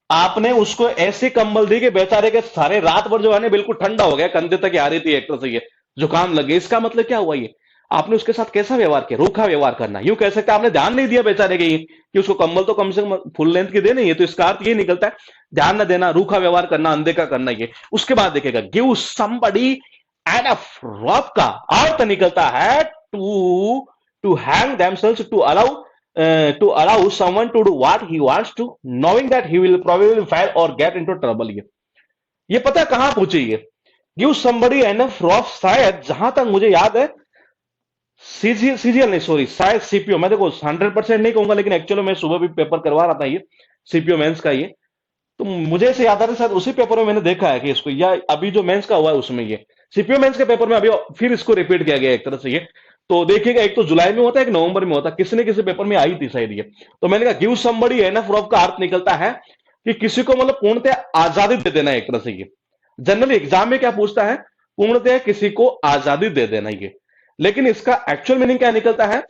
आपने उसको ऐसी कंबल दी कि बेचारे के सारे रात भर जो है ना बिल्कुल ठंडा हो गया, कंधे तक ही आ रही थी एक तरह से ये, जुकाम लगे। इसका मतलब क्या हुआ ये, आपने उसके साथ कैसा व्यवहार किया, रूखा व्यवहार करना, यूं कह सकते हैं आपने ध्यान नहीं दिया बेचारे के कि उसको कंबल तो कम से कम फुल लेंथ की देनी है। तो इसका अर्थ ये निकलता है ध्यान न देना, रूखा व्यवहार करना, अनदेखा करना ये। उसके बाद देखिएगा give somebody enough rope का अर्थ निकलता है to hang themselves, to allow someone to do what he wants to knowing that he will probably fail और गेट इनटू ट्रबल। ये पता है कहां पूछी है, गिव समबडी एनफ रॉप, शायद जहां तक मुझे याद है सीजीएल नहीं सॉरी शायद सीपीओ, मैं देखो 100% नहीं कहूंगा लेकिन एक्चुअली मैं सुबह भी पेपर करवा रहा था ये सीपीओ मेंस का ये, तो मुझे ऐसे याद आ रहा है शायद उसी पेपर में मैंने देखा है कि इसको, या अभी जो मेंस का हुआ है उसमें, ये सीपीओ मेंस के पेपर में अभी फिर इसको रिपीट किया गया एक तरह से ये। तो देखिएगा एक तो जुलाई में होता है, एक नवंबर में होता है, किसी न किसी पेपर में आई थी शायद ये। तो मैंने कहा गिव समबडी एनफ रॉप का अर्थ निकलता है कि किसी को मतलब पूर्णतः आजादी दे देना एक तरह से ये। जनरली एग्जाम में क्या पूछता है, पूर्णतः किसी को आजादी दे देना ये, लेकिन इसका एक्चुअल मीनिंग क्या निकलता है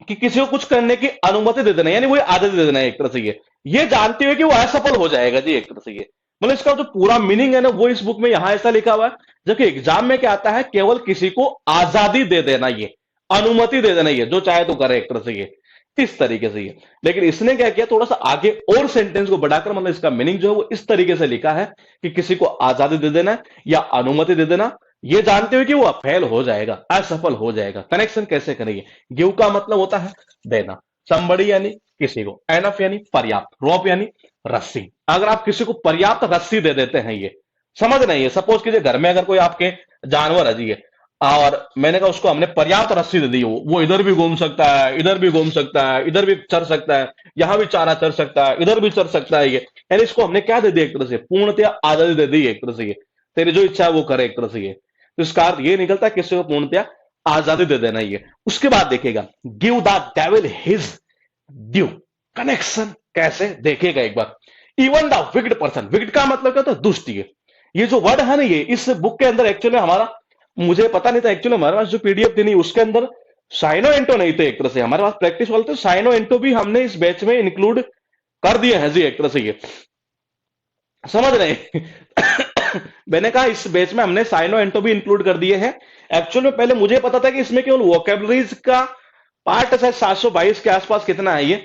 कि किसी को कुछ करने की अनुमति दे देना, यानी वो आजादी दे देना है एक तरह से ये जानते हुए कि वो असफल हो जाएगा जी एक तरह से ये। मतलब इसका जो पूरा मीनिंग है ना वो इस बुक में यहां ऐसा लिखा हुआ है, जबकि एग्जाम में क्या आता है केवल किसी को आजादी दे देना, ये अनुमति दे देना, ये जो चाहे तो करे एक तरह से ये, इस तरीके से ये। लेकिन इसने क्या किया, थोड़ा सा आगे और सेंटेंस को बढ़ाकर मतलब इसका मीनिंग जो है वो इस तरीके से लिखा है कि किसी को आजादी दे देना या अनुमति दे देना, ये जानते हुए कि वो फेल हो जाएगा, असफल हो जाएगा। कनेक्शन कैसे करेंगे, गिव का मतलब होता है देना, समबड़ी यानी किसी को, एनफ यानी पर्याप्त, रोप यानी रस्सी। अगर आप किसी को पर्याप्त रस्सी दे देते हैं, ये समझ नहीं है, सपोज कीजिए घर में अगर कोई आपके जानवर है जी और मैंने कहा उसको हमने पर्याप्त रस्सी दे दी, वो इधर भी घूम सकता है, इधर भी घूम सकता है, इधर भी चढ़ सकता है, यहां भी चारा चढ़ सकता है, इधर भी चढ़ सकता है ये, यानी इसको हमने क्या दे दिया एक तरह से, पूर्णतया आजादी दे दी एक तरह से ये, तेरी जो इच्छा है वो करे एक तरह से ये। तो इसका अर्थ ये निकलता है किसी को पूर्णतया आजादी दे देना ये। उसके बाद देखिएगा give the devil his due, connection कैसे देखिएगा एक बार, even the wicked person, wicked का मतलब क्या होता है, दुष्ट। ये जो वर्ड है ना ये इस बुक के अंदर एक्चुअली हमारा, मुझे पता नहीं था एक्चुअली हमारे पास जो पीडीएफ थी नहीं उसके अंदर साइनो एंटो नहीं थे एक तरह से, हमारे पास प्रैक्टिस वाले थे, साइनो एंटो भी हमने इस बैच में इंक्लूड कर दिए हैं जी एक तरह से ये, समझ रहे मैंने कहा इस बैच में हमने साइनो एंटो भी इंक्लूड कर दिए हैं। एक्चुअल में पहले मुझे पता था कि इसमें केवल वोकेबलरीज का पार्ट शायद 722 के आसपास कितना है ये,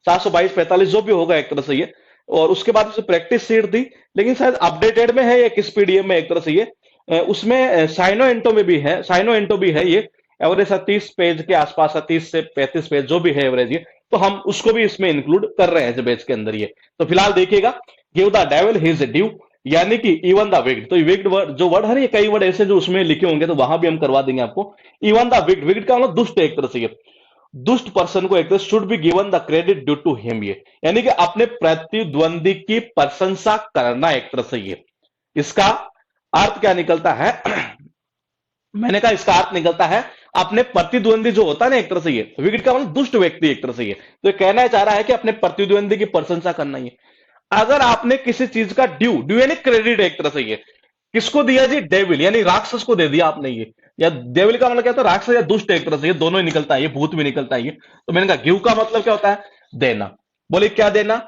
722-45 जो भी होगा एक तरह से ये, और उसके बाद उसे प्रैक्टिस सीट थी, लेकिन शायद अपडेटेड में है या किस पीडीएफ में एक तरह से ये, उसमें साइनो एंटो में भी है, साइनो एंटो भी है ये, एवरेज 30 पेज के आसपास, 30 से 35 पेज जो भी है एवरेज ये, तो हम उसको भी इसमें इंक्लूड कर रहे हैं बैच के अंदर ये। तो फिलहाल देखिएगा, give the devil his due, यानी कि इवन द विक्ड। तो विक्ड वर्ड जो वर्ड है ना, ये कई वर्ड ऐसे जो उसमें लिखे होंगे, तो वहां भी हम करवा देंगे आपको। इवन द विक्ड, विक्ड का मतलब दुष्ट एक तरह से, ये दुष्ट पर्सन को एक तरह should be given the credit due to him, ये यानी कि अपने प्रतिद्वंदी की प्रशंसा करना एक तरह से ये। इसका अर्थ क्या निकलता है मैंने कहा इसका अर्थ निकलता है अपने प्रतिद्वंदी जो होता है ना एक तरह से ये, विकेट का मतलब दुष्ट व्यक्ति एक तरह से ये, तो ये कहना चाह रहा है कि अपने प्रतिद्वंदी की प्रशंसा करना ही। अगर आपने किसी चीज का ड्यू, ड्यू यानी क्रेडिट एक तरह से ये, किसको दिया जी? डेविल यानी राक्षस को दे दिया आपने ये, या डेविल का मतलब क्या होता है? राक्षस या दुष्ट एक तरह से, ये दोनों ही निकलता है, ये भूत भी निकलता है ये। तो मैंने कहा गिव का मतलब क्या होता है? देना। बोले क्या देना?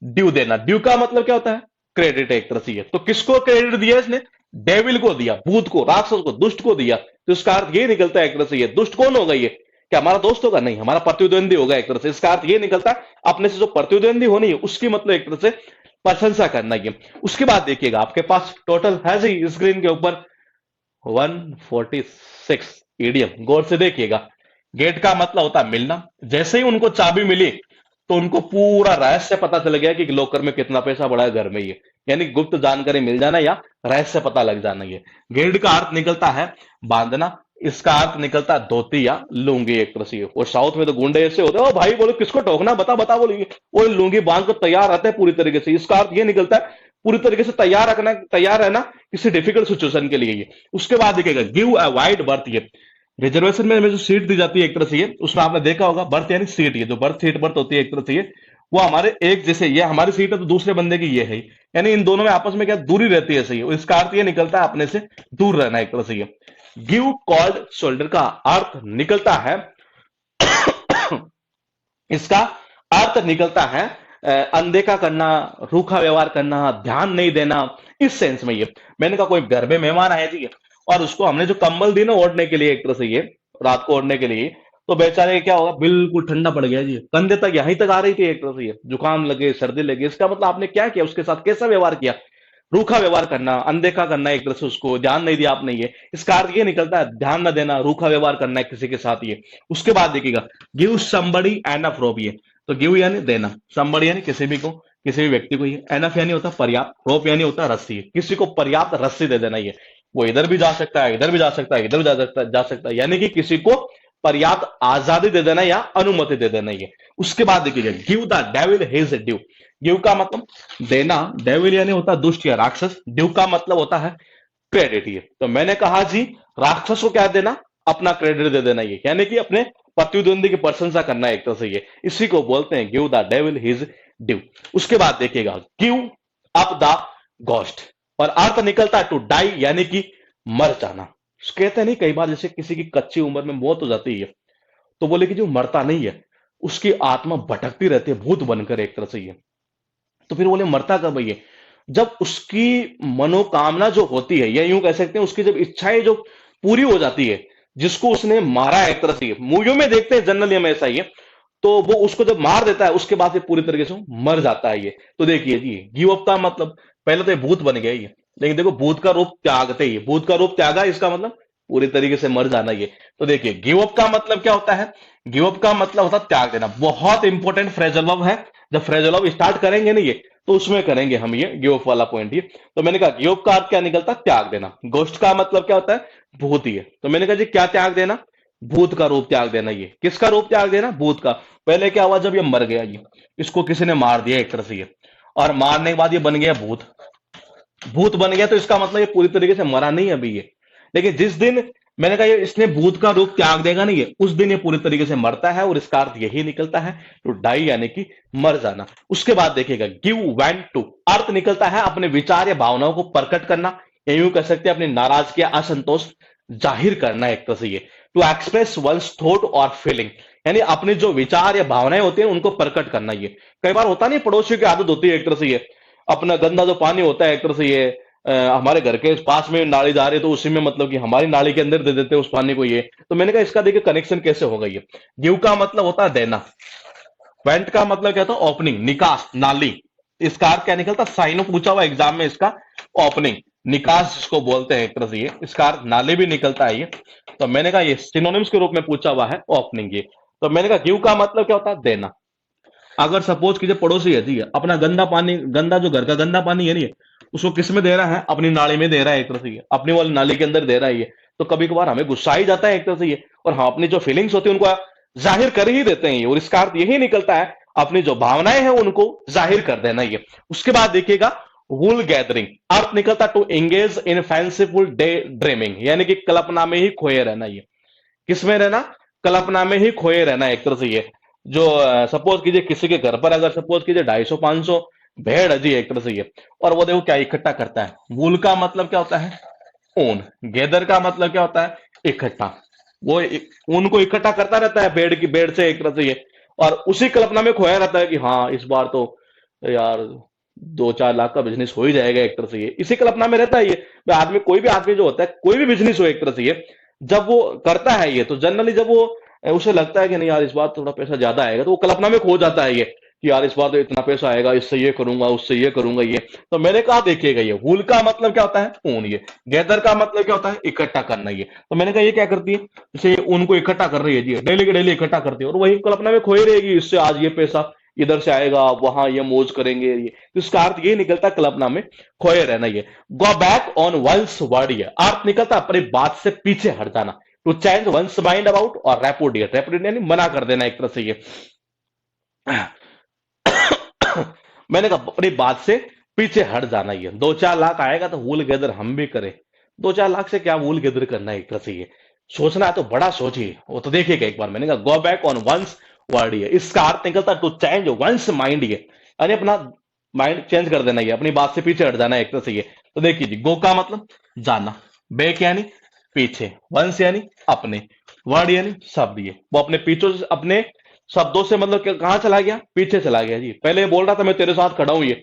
ड्यू देना। ड्यू का मतलब क्या होता है? क्रेडिट एक तरह से ये। तो किसको क्रेडिट दिया इसने? डेविल को दिया, भूत को, राक्षस को, दुष्ट को दिया। तो इसका अर्थ ये निकलता है एक तरह से ये, दुष्ट कौन होगा ये? क्या हमारा दोस्त होगा? नहीं, हमारा प्रतिद्वंदी होगा एक तरह से। इसका अर्थ ये निकलता है अपने से जो प्रतिद्वंदी होनी है उसकी मतलब एक तरह से प्रशंसा करना ये। उसके बाद देखिएगा आपके पास टोटल है जी स्क्रीन के ऊपर 146 इडियम। गौर से देखिएगा। गेट का मतलब होता है मिलना। जैसे ही उनको चाबी मिली तो उनको पूरा रहस्य पता चल गया कि लॉकर में कितना पैसा पड़ा है घर में ये, यानी गुप्त जानकारी मिल जाना या रहस्य पता लग जाना ये। गेट का अर्थ निकलता है बांधना, इसका अर्थ निकलता है धोती या लुंगी एक तरह से। और साउथ में तो गुंडे ऐसे होते हैं, ओ भाई बोलो किसको ठोकना, बता बता, बोलिए वो लुंगी बांध कर तैयार रहते हैं पूरी तरीके से। इसका अर्थ ये निकलता है पूरी तरीके से तैयार रखना, तैयार रहना किसी डिफिकल्ट सिचुएशन के लिए ये। उसके बाद देखिएगा गिव अ वाइड बर्थ, ये रिजर्वेशन में जो सीट दी जाती है एक तरह से ये, उसमें आपने देखा होगा बर्थ यानी सीट, ये जो बर्थ सीट बर्थ होती है एक तरह से ये, वो हमारे एक जैसे, ये हमारी सीट है तो दूसरे बंदे की ये है, यानी इन दोनों में आपस में क्या दूरी रहती है सही। इसका अर्थ ये निकलता है अपने से दूर रहना एक तरह से ये। गिव कॉल्ड शोल्डर का अर्थ निकलता है इसका अर्थ निकलता है अनदेखा करना, रूखा व्यवहार करना, ध्यान नहीं देना, इस सेंस में ये। मैंने कहा कोई घर में मेहमान आए जी और उसको हमने जो कंबल दी ना ओढ़ने के लिए एक तरह से ये, रात को ओढ़ने के लिए, तो बेचारे क्या होगा, बिल्कुल ठंडा पड़ गया जी, कंधे तक यहीं तक आ रही थी एक तरह से ये, जुकाम लगे, सर्दी लगे। इसका मतलब आपने क्या किया उसके साथ, कैसा व्यवहार किया? रूखा व्यवहार करना, अनदेखा करना एक तरह से, उसको ध्यान नहीं दिया आपने ये। इसका अर्थ ये निकलता है ध्यान न देना, रूखा व्यवहार करना है किसी के साथ ये। उसके बाद देखिएगा गिव समबडी एनफ रोप, ये तो गिव यानी देना, समबडी यानी किसी भी को, किसी भी व्यक्ति को, ये एनफ यानी होता पर्याप्त, रोप यानी होता रस्सी, किसी को पर्याप्त रस्सी दे देना ये। वो इधर भी जा सकता है, इधर भी जा सकता है, इधर भी जा सकता है, यानी कि किसी को पर्याप्त आजादी दे देना या अनुमति दे देना ये। उसके बाद देखिए give the devil his due. Give का मतलब देना, डेविल यानी होता है दुष्ट या राक्षस, ड्यू का मतलब होता है क्रेडिट ये। तो मैंने कहा जी राक्षस को क्या देना? अपना क्रेडिट दे देना ये, यानी कि अपने प्रतिद्वंदी की प्रशंसा करना एक तरह से ये। इसी को बोलते हैं give the devil his due. उसके बाद देखिएगा गिव अप द घोस्ट, और अर्थ निकलता है टू डाई, यानी कि मर जाना। कहते हैं नहीं कई बार जैसे किसी की कच्ची उम्र में मौत हो जाती है तो बोले कि जो मरता नहीं है उसकी आत्मा भटकती रहती है भूत बनकर एक तरह से ये। तो फिर बोले मरता कब है ये? जब उसकी मनोकामना जो होती है, या यूं कह सकते हैं उसकी जब इच्छाएं जो पूरी हो जाती है, जिसको उसने मारा है एक तरह से, मूवियों में देखते हैं जनरली हम ऐसा ही है, तो वो उसको जब मार देता है उसके बाद ये पूरी तरीके से मर जाता है ये। तो देखिए जी गिव अप का मतलब, पहले तो ये भूत बन गया ये, लेकिन देखो भूत का रूप त्यागते ही, भूत का रूप त्यागा, इसका मतलब पूरी तरीके से मर जाना ये। तो देखिए गिव अप का मतलब क्या होता है? गिव अप का मतलब होता है त्याग देना। बहुत इंपॉर्टेंट फ्रेजल वर्ब है, जब फ्रेजल वर्ब स्टार्ट करेंगे ना ये तो उसमें करेंगे हम ये गिव अप वाला पॉइंट ये। तो मैंने कहा गिव अप का अर्थ क्या निकलता है? त्याग देना। घोस्ट का मतलब क्या होता है? भूत ही है। तो मैंने कहा जी क्या त्याग देना? भूत का रूप त्याग देना ये। किसका रूप त्याग देना? भूत का। पहले क्या हुआ, जब ये मर गया ये, इसको किसी ने मार दिया एक तरह से ये, और मारने के बाद ये बन गया भूत, भूत बन गया, तो इसका मतलब ये पूरी तरीके से मरा नहीं अभी ये। लेकिन जिस दिन मैंने कहा ये इसने भूत का रूप त्याग देगा नहीं ये, उस दिन ये पूरी तरीके से मरता है, और इसका अर्थ यही निकलता है टू डाई, यानी कि मर जाना। उसके बाद देखिएगा गिव वेंट टू, अर्थ निकलता है अपने विचार या भावनाओं को प्रकट करना, या यूं कह सकते हैं अपनी नाराजगी या असंतोष जाहिर करना एक तरह से ये। टू एक्सप्रेस वंस थॉट और फीलिंग, यानी अपने जो विचार या भावनाएं होती हैं उनको प्रकट करना ये। कई बार होता नहीं, पड़ोसियों की आदत होती है एक तरह से ये, अपना गंदा जो पानी होता है एक तरह से ये, हमारे घर के पास में नाली जा रही है तो उसी में मतलब कि हमारी नाली के अंदर दे देते हैं उस पानी को ये। तो मैंने कहा इसका देखिए कनेक्शन कैसे होगा ये। गिव का मतलब होता है देना, वेंट का मतलब क्या था? ओपनिंग, निकास, नाली। इसका अर्थ क्या निकलता? साइनो पूछा हुआ एग्जाम में इसका, ओपनिंग, निकास जिसको बोलते हैं एक तरह से ये, इसका अर्थ नाली भी निकलता है ये। तो मैंने कहा ये सिनोनिम्स के रूप में पूछा हुआ है ओपनिंग ये। तो मैंने कहा गिव का मतलब क्या होता है, देना। अगर सपोज कीजिए पड़ोसी है जी, अपना गंदा पानी, गंदा जो घर का गंदा पानी है नहीं, उसको किस में दे रहा है, अपनी नाली में दे रहा है एक तरह से ये, अपनी वाली नाली के अंदर दे रहा है ये। तो कभी कभार हमें गुस्सा ही जाता है एक तरह से ये, और हाँ अपनी जो फीलिंग्स होती है उनको जाहिर कर ही देते हैं ये, और इसका अर्थ यही निकलता है अपनी जो भावनाएं हैं उनको जाहिर कर देना ये। उसके बाद देखिएगा वूल गैदरिंग, अर्थ निकलता to engage in fanciful day dreaming, यानी कि कल्पना में ही खोए रहना ये। किसमें रहना, कल्पना में ही खोए रहना एक तरह से ये। जो सपोज कीजिए किसी के घर पर अगर सपोज कीजिए 250-500 भेड़ है जी एक तरह से ये, और वो देखो क्या इकट्ठा करता है। वूल का मतलब क्या होता है, ऊन। गैदर का मतलब क्या होता है, इकट्ठा। वो ऊन को इकट्ठा करता रहता है भेड़ से एक तरह से ये, और उसी कल्पना में खोया रहता है कि हाँ इस बार तो यार 2-4 लाख का बिजनेस हो ही जाएगा एक तरह से ये, इसी कल्पना में रहता है ये। आदमी, कोई भी आदमी जो होता है, कोई भी बिजनेस हो एक तरह से ये, जब वो करता है ये, तो जनरली जब वो उसे लगता है कि नहीं यार इस बार थोड़ा पैसा ज्यादा आएगा, तो वो कल्पना में खो जाता है ये कि यार इस बार तो इतना पैसा आएगा, इससे ये करूंगा, उससे ये करूंगा ये। तो मैंने कहा देखिएगा ये वूल का मतलब क्या होता है, ऊन। ये गैदर का मतलब क्या होता है, इकट्ठा करना ये। तो मैंने कहा ये क्या करती है, जैसे ऊन को इकट्ठा कर रही है जी, डेली के डेली इकट्ठा करती है, और वही कल्पना में खोई रहेगी, इससे आज ये पैसा इधर से आएगा, वहां ये मौज करेंगे ये। तो इसका अर्थ ये निकलता कल्पना में खोए रहना ये। Go back on one's word, ये अर्थ निकलता अपनी बात से पीछे हट जाना। To change one's mind about, और रेपुडिएट, रेपुडिएट यानी मना कर देना एक तरह से ये। मैंने कहा अपनी बात से पीछे हट जाना ये। 2-4 लाख आएगा तो वूल गैदर हम भी करें, 2-4 लाख से क्या वूल गैदर करना है एक तरह से ये। सोचना है तो बड़ा सोचिए, वो तो देखिएगा एक बार। मैंने कहा go back on one's word, ये इसका अर्थ निकलता टू चेंज वंस माइंड, ये यानी अपना माइंड चेंज कर देना, ये अपनी बात से पीछे हट जाना एक तरह से ये। तो देखिए जी, गो का मतलब जाना, बैक यानी पीछे, वंस यानी अपने, वर्ड यानी शब्द, ये वो अपने पीछे, अपने शब्दों से मतलब कहां चला गया, पीछे चला गया जी। पहले बोल रहा था मैं तेरे साथ खड़ा हूं ये,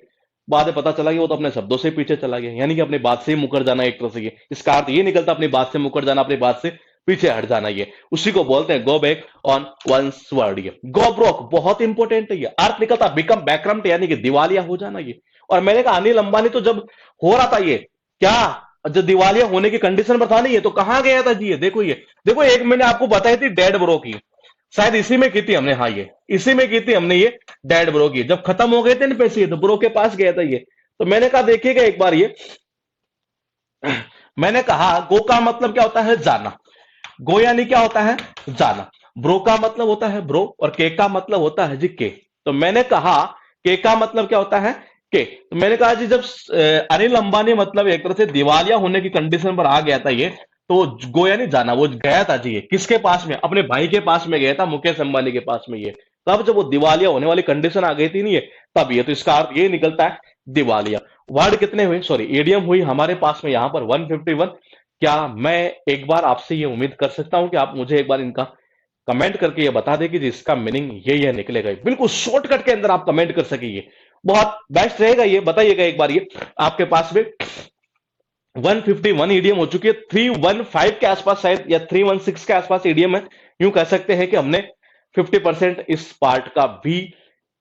बाद में पता चला कि वो तो अपने शब्दों से पीछे चला गया, यानी कि अपनी बात से ही मुकर जाना एक तरह से ये। इसका अर्थ ये निकलता अपनी बात से मुकर जाना, अपनी बात से पीछे हट जाना ये। उसी को बोलते हैं go back on one's word ये। गो ब्रोक बहुत इंपॉर्टेंट है ये, अर्थ निकलता बिकम बैकरम्प्ट, यानी कि दिवालिया हो जाना ये। और मैंने कहा अनिल अंबानी तो जब हो रहा था ये, क्या जब दिवालिया होने की कंडीशन पर था नहीं ये, तो कहां गया था जी ये। देखो ये, देखो एक मैंने आपको बताई थी डेड ब्रो की, शायद इसी में की थी हमने, हाँ ये इसी में की थी हमने ये डेड ब्रो की। जब खत्म हो गए थे ना पैसे, तो ब्रो के पास गया था ये। तो मैंने कहा देखिएगा एक बार ये, मैंने कहा गो का मतलब क्या होता है, जाना। गो यानी क्या होता है, जाना। ब्रो का मतलब होता है ब्रो, और के का मतलब होता है जी के। तो मैंने कहा के का मतलब क्या होता है, के। तो मैंने कहा जी जब अनिल अंबानी मतलब एक तरह से दिवालिया होने की कंडीशन पर आ गया था ये, तो गो यानी जाना, वो गया था जी ये किसके पास में, अपने भाई के पास में गया था, मुकेश अंबानी के पास में ये। तब जब वो दिवालिया होने वाली कंडीशन आ गई थी नहीं ये, तब ये। तो इसका अर्थ ये निकलता है दिवालिया। वर्ड कितने हुए, सॉरी एडियम हुई हमारे पास में यहां पर 151। क्या मैं एक बार आपसे ये उम्मीद कर सकता हूं कि आप मुझे एक बार इनका कमेंट करके ये बता दें कि इसका मीनिंग ये निकलेगा, बिल्कुल शॉर्टकट के अंदर आप कमेंट कर सकेंगे, बहुत बेस्ट रहेगा ये। बताइएगा एक बार ये, आपके पास में 151 ईडीएम हो चुकी है, 315 के आसपास शायद, या 316 के आसपास ईडीएम है। यूं कह सकते हैं कि हमने 50% इस पार्ट का भी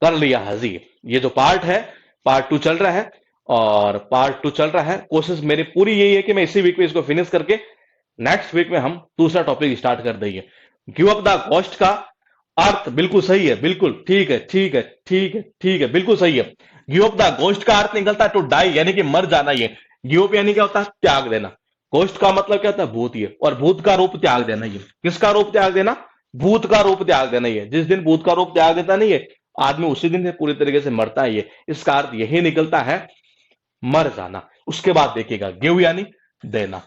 कर लिया है जी। ये जो पार्ट है, पार्ट 2 चल रहा है, और पार्ट 2 चल रहा है। कोशिश मेरी पूरी यही है कि मैं इसी वीक में इसको फिनिश करके नेक्स्ट वीक में हम दूसरा टॉपिक स्टार्ट कर देंगे। गिव अप द घोस्ट का अर्थ बिल्कुल सही है, बिल्कुल ठीक है, ठीक है, ठीक है, ठीक है, बिल्कुल सही है। गिव अप द घोस्ट का अर्थ निकलता है टू डाई, यानी कि मर जाना ये। गिव अप यानी क्या होता है, त्याग देना। घोस्ट का मतलब क्या होता है, भूत ये, और भूत का रूप त्याग देना ये। किसका रूप त्याग देना, भूत का रूप त्याग देना ये। जिस दिन भूत का रूप त्याग देता नहीं है आदमी, उसी दिन से पूरी तरीके से मरता है ये। इसका अर्थ यही निकलता है मर जाना। उसके बाद देखिएगा गिव यानी देना।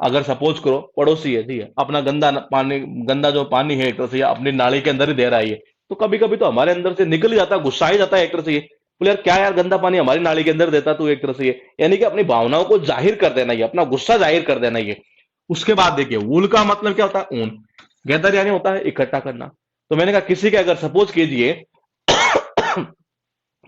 अगर सपोज करो पड़ोसी है जी, अपना गंदा पानी, गंदा जो पानी है एक तरह से अपनी नाली के अंदर ही दे रहा है ये, तो कभी कभी तो हमारे अंदर से निकल ही जाता है, गुस्सा ही जाता है एक तरह से ये, बोले यार क्या यार गंदा पानी हमारी नाली के अंदर देता तू एक तरह से ये। यानी कि अपनी भावनाओं को जाहिर कर देना ये, अपना गुस्सा जाहिर कर देना ये। उसके बाद देखिए वूल का मतलब क्या होता है, ऊन। गैदर यानी होता है इकट्ठा करना। तो मैंने कहा किसी के अगर सपोज कीजिए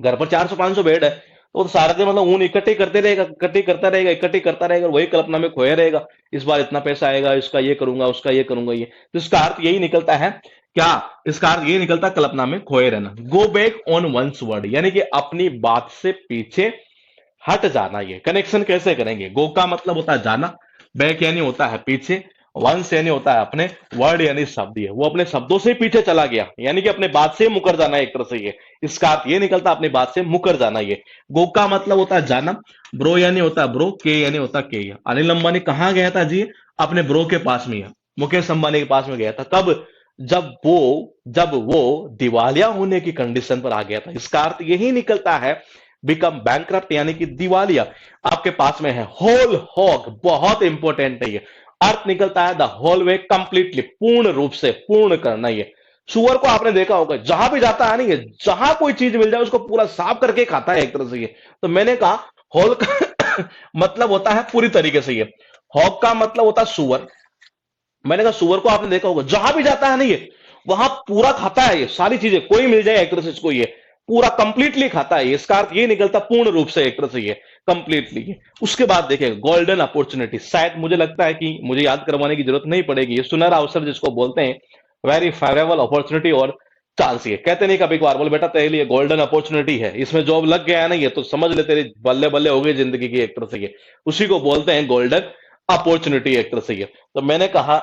घर पर 400-500 बेड है, तो सारे दिन मतलब ऊन इकट्ठी करते रहेगा, इकट्ठी करता रहेगा, इकट्ठी करता रहेगा, वही कल्पना में खोया रहेगा, इस बार इतना पैसा आएगा, इसका ये करूंगा, उसका ये करूंगा ये। तो इसका अर्थ यही निकलता है क्या, इसका अर्थ यही निकलता है कल्पना में खोए रहना। Go back on one's word, यानी कि अपनी बात से पीछे हट जाना ये। कनेक्शन कैसे करेंगे, गो का मतलब होता है जाना, बैक यानी होता है पीछे, वंस यानी होता है अपने वर्ड यानी शब्द, ये वो अपने शब्दों से पीछे चला गया, यानी कि अपने बात से मुकर जाना एक तरह से ये, इसका अर्थ ये निकलता है अपनी बात से मुकर जाना ये। गो का मतलब होता है जाना, ब्रो यानी होता है ब्रो, के यानी होता है के। अनिल अंबानी कहाँ गया था जी? अपने ब्रो के पास में, मुकेश अंबानी के पास में गया था। कब? जब वो दिवालिया होने की कंडीशन पर आ गया था। इसका अर्थ यही निकलता है बिकम बैंकरप्ट यानी कि दिवालिया आपके पास में है। होल हॉग बहुत इंपॉर्टेंट है ये, अर्थ निकलता है द होल वे, कंप्लीटली पूर्ण रूप से, पूर्ण करना। ये सुअर को आपने देखा होगा जहां भी जाता है नहीं, जहां कोई चीज मिल जाए उसको पूरा साफ करके खाता है एक तरह से ये। तो मैंने कहा होल का मतलब होता है पूरी तरीके से ये, हॉग का मतलब होता है सुअर। मैंने कहा सुअर को आपने देखा होगा जहां भी जाता है नहीं ये, वहां पूरा खाता है ये सारी चीजें, कोई मिल जाए एक तरह से इसको ये पूरा कंप्लीटली खाता है। इसका अर्थ ये निकलता पूर्ण रूप से एक तरह से ये, कंप्लीटली। उसके बाद देखिए गोल्डन अपॉर्चुनिटी, शायद मुझे लगता है कि मुझे याद करवाने की जरूरत नहीं पड़ेगी, ये सुनहरा अवसर जिसको बोलते हैं, वेरी फेवरेबल अपॉर्चुनिटी और चांस। ये कहते नहीं कभी कभार, बोले बेटा तेरे लिए गोल्डन अपॉर्चुनिटी है, इसमें जॉब लग गया है ना ये तो समझ ले तेरी बल्ले बल्ले हो गई जिंदगी की एक तरह से ये, उसी को बोलते हैं गोल्डन अपॉर्चुनिटी एक तरह से ये। तो मैंने कहा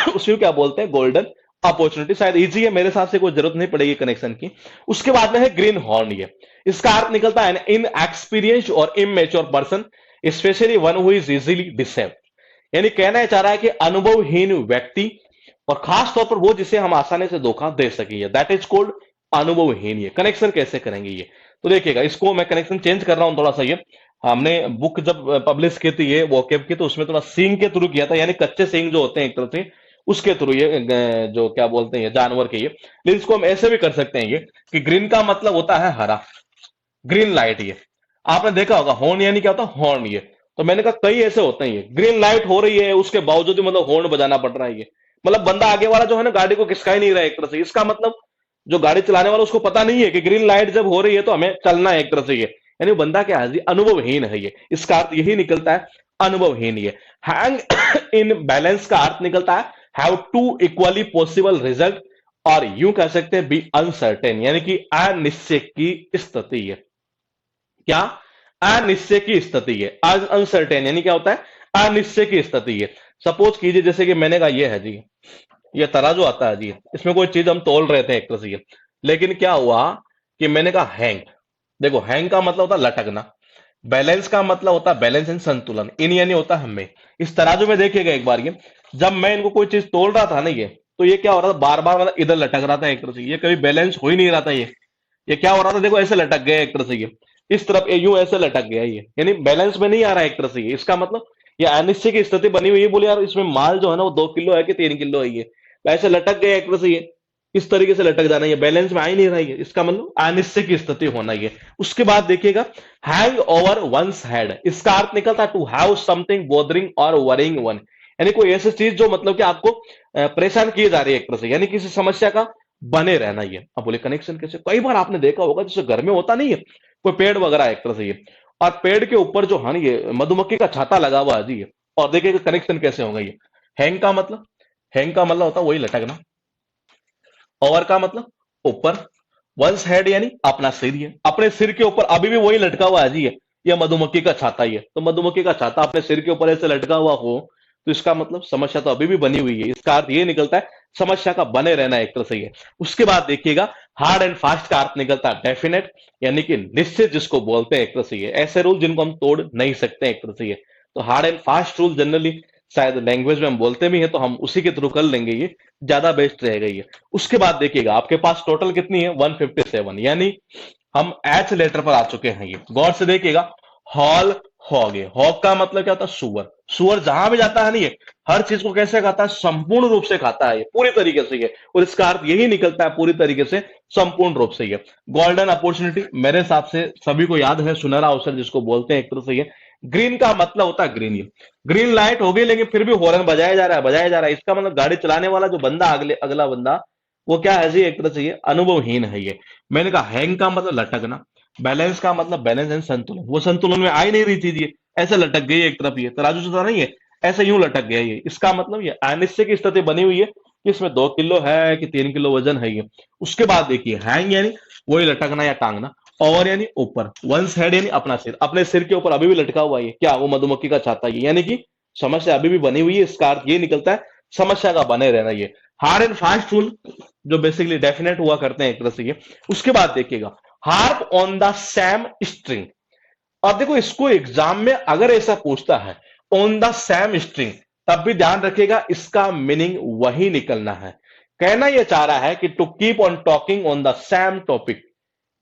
उसी को क्या बोलते हैं? Golden opportunity. शायद इजी है, मेरे हिसाब से कोई जरूरत नहीं पड़ेगी कनेक्शन की। उसके बाद में है ग्रीन हॉर्न, ये इसका अर्थ निकलता है इन एक्सपीरियंस और immature person, specially one who is easily deceived, यानी कहना चाह रहा है कि अनुभवहीन व्यक्ति और खास तौर पर वो जिसे हम आसानी से धोखा दे सकेंगे, दैट इज कॉल्ड अनुभवहीन। ये कनेक्शन कैसे करेंगे ये तो देखिएगा, इसको मैं कनेक्शन चेंज कर रहा हूं थोड़ा सा। ये हमने बुक जब पब्लिश की थी ये वोकेब की, तो उसमें थोड़ा सींग के थ्रू किया था, यानी कच्चे सींग जो होते हैं एक तरह से उसके थ्रू ये जो क्या बोलते हैं जानवर के ये। लेकिन इसको हम ऐसे भी कर सकते हैं ये कि ग्रीन का मतलब होता है हरा, ग्रीन लाइट। ये आपने देखा होगा हॉर्न यानी क्या होता है? हॉर्न। ये तो मैंने कहा कई ऐसे होते हैं, ये ग्रीन लाइट हो रही है उसके बावजूद भी मतलब हॉर्न बजाना पड़ रहा है ये, मतलब बंदा आगे वाला जो है ना गाड़ी को खिसका ही नहीं रहा है एक तरह से। इसका मतलब जो गाड़ी चलाने वाला उसको पता नहीं है कि ग्रीन लाइट जब हो रही है तो हमें चलना है एक तरह से ये, यानी वो बंदा क्या है? अनुभवहीन है ये, इसका अर्थ यही निकलता है अनुभवहीन। ये हैंग इन बैलेंस का अर्थ निकलता है have two equally possible result, और यूं कह सकते हैं बी अनसर्टेन, यानी कि अनिश्चय की स्थिति है। क्या? अनिश्चय की स्थिति है। अनसर्टेन यानी क्या होता है? अनिश्चय की स्थिति है। सपोज कीजिए जैसे कि मैंने कहा ये है जी, ये तराजू आता है जी, इसमें कोई चीज हम तोल रहे थे एक तरह से, लेकिन क्या हुआ कि मैंने कहा हैंग। देखो हैंग का मतलब होता है लटकना, बैलेंस का मतलब होता है बैलेंस एंड संतुलन, इन यानी होता है हमें। इस तराजू में देखिएगा एक बार, ये जब मैं इनको कोई चीज तोल रहा था ना ये, तो ये क्या हो रहा था? बार बार मतलब इधर लटक रहा था एक तरह से, ये कभी बैलेंस हो ही नहीं रहा था। ये क्या हो रहा था? देखो ऐसे लटक गया एक तरह से, ये इस तरफ यूं ऐसे लटक गया ये, यानी बैलेंस में नहीं आ रहा है एक तरह से। ये इसका मतलब ये अनिश्चय की स्थिति बनी हुई है। बोले यार इसमें माल जो है ना वो 2 किलो है कि 3 किलो है, ये ऐसे लटक गया एक तरह से, ये इस तरीके से लटक जाना, ये बैलेंस में आ ही नहीं रहा है, इसका मतलब अनिश्चय की स्थिति होना ये। उसके बाद देखिएगा हैंग ओवर वंस हेड, इसका अर्थ निकलता है टू हैव समथिंग बोदरिंग और वरिंग वन, यानी कोई ऐसी चीज जो मतलब कि आपको परेशान किए जा रही है एक तरह से, यानी किसी समस्या का बने रहना ये। अब बोले कनेक्शन कैसे? कई बार आपने देखा होगा जैसे घर में होता नहीं है कोई पेड़ वगैरह एक तरह से ये, और पेड़ के ऊपर जो है ये मधुमक्खी का छाता लगा हुआ है जी ये, और देखिए कनेक्शन कैसे होगा ये। हैंग का मतलब, हैंग का मतलब होता है वही लटकना, ओवर का मतलब ऊपर, वंस हेड यानी अपना सिर, ये अपने सिर के ऊपर अभी भी वही लटका हुआ है जी ये मधुमक्खी का छाता ही है। तो मधुमक्खी का छाता अपने सिर के ऊपर ऐसे लटका हुआ हो तो इसका मतलब समस्या तो अभी भी बनी हुई है, इसका अर्थ ये निकलता है समस्या का बने रहना एक तरह से ये। उसके बाद देखिएगा हार्ड एंड फास्ट का अर्थ निकलता है डेफिनेट, यानी कि निश्चित जिसको बोलते हैं एक तरह से ये, ऐसे रूल जिनको हम तोड़ नहीं सकते एक तरह से ये। तो hard and fast rule generally शायद लैंग्वेज में हम बोलते भी हैं तो हम उसी के थ्रू कर लेंगे, ये ज्यादा बेस्ट रहेगा ये। उसके बाद देखिएगा आपके पास टोटल कितनी है? 157, यानी हम एच लेटर पर आ चुके हैं। ये गौर से देखिएगा, हॉल हॉग, हॉग का मतलब क्या होता है? सुअर। सुअर जहां भी जाता है नहीं ये हर चीज को कैसे खाता है? संपूर्ण रूप से खाता है ये, पूरी तरीके से ये, और इसका अर्थ यही निकलता है पूरी तरीके से, संपूर्ण रूप से ये। गोल्डन अपॉर्चुनिटी मेरे हिसाब से सभी को याद है, सुनहरा अवसर जिसको बोलते हैं एक तरह से ये। ग्रीन का मतलब होता है ग्रीन, ये ग्रीन लाइट हो गई लेकिन फिर भी हॉर्न बजाया जा रहा है, बजाया जा रहा है, इसका मतलब गाड़ी चलाने वाला जो बंदा अगला बंदा वो क्या है जी? एक तरह से ये अनुभवहीन है ये। मैंने कहा हैंग का मतलब लटकना, बैलेंस का मतलब बैलेंस एंड संतुलन, वो संतुलन में आ ही नहीं रही चीज, ये ऐसे लटक गई एक तरफ, ये तराजू से नहीं है ऐसे यूं लटक गया ये। इसका मतलब ये अनिश्चय की स्थिति बनी हुई है कि इसमें 2 किलो है कि 3 किलो वजन है ये। उसके बाद देखिए हैंग यानी वही लटकना या टांगना, ओवर यानी ऊपर, वंस हेड यानी अपना सिर, अपने सिर के ऊपर अभी भी लटका हुआ है क्या? वो मधुमक्खी का छाता है, यानी कि समस्या अभी भी बनी हुई है। इसका अर्थ ये निकलता है समस्या का बने रहना ये। हार्ड एंड फास्ट रूल जो बेसिकली डेफिनेट हुआ करते हैं एक तरह से ये। उसके बाद देखिएगा harp on the same string. अब देखो इसको एग्जाम में अगर ऐसा पूछता है ऑन द सेम स्ट्रिंग, तब भी ध्यान रखिएगा इसका मीनिंग वही निकलना है। कहना यह चाह रहा है कि to keep on talking on the same topic,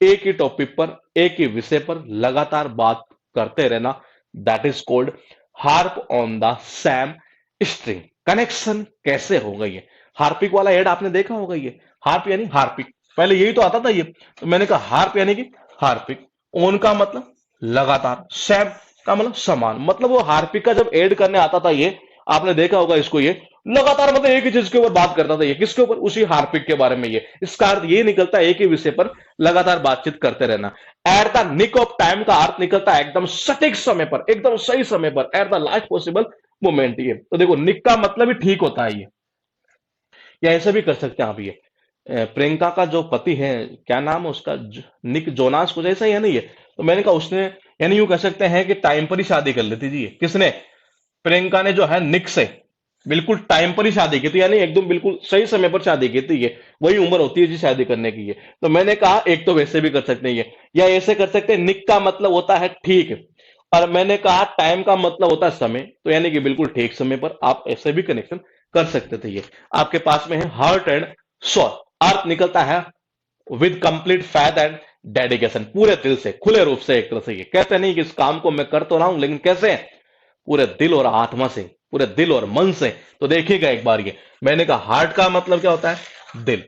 एक ही टॉपिक पर एक ही विषय पर लगातार बात करते रहना, that is called harp on the same string. Connection कैसे होगा ये? हार्पिक वाला एड आपने देखा होगा, ये हार्प यानी हार्पिक, पहले यही तो आता था ये। तो मैंने कहा हार्प यानी कि हार्पिक, ऑन का मतलब लगातार, सेम का मतलब समान, मतलब वो हार्पिक का जब ऐड करने आता था ये, आपने देखा होगा इसको, ये लगातार मतलब एक ही चीज के ऊपर बात करता था ये, किसके ऊपर? उसी हार्पिक के बारे में ये। इसका अर्थ ये निकलता है एक ही विषय पर लगातार बातचीत करते रहना। At the nick of time का अर्थ निकलता है एकदम सटीक समय पर, एकदम सही समय पर, at the last possible moment. ये तो देखो निक का मतलब ही ठीक होता है ये, या ऐसे भी कर सकते हैं आप ये। प्रियंका का जो पति है, क्या नाम है उसका, निक जोनास कुछ ऐसा ही है नहीं ये। तो मैंने कहा उसने, यानी यूं कह सकते हैं कि टाइम पर ही शादी कर लेती थी। किसने? प्रियंका ने जो है निक से बिल्कुल टाइम पर ही शादी की थी, यानी एकदम बिल्कुल सही समय पर शादी की थी ये। वही उम्र होती है जी शादी करने की ये। तो मैंने कहा एक तो वैसे भी कर सकते हैं ये, या ऐसे कर सकते हैं निक का मतलब होता है ठीक, और मैंने कहा टाइम का मतलब होता है समय, तो यानी कि बिल्कुल ठीक समय पर। आप ऐसे भी कनेक्शन कर सकते थे ये। आपके पास में है हार्ट एंड सोल, अर्थ निकलता है with complete faith and dedication, पूरे दिल से, खुले रूप से एक तरह से ये। कहते नहीं कि इस काम को मैं कर तो रहा हूं, लेकिन कैसे? पूरे दिल और आत्मा से, पूरे दिल और मन से। तो देखिएगा एक बार ये, मैंने कहा हार्ट का मतलब क्या होता है? दिल।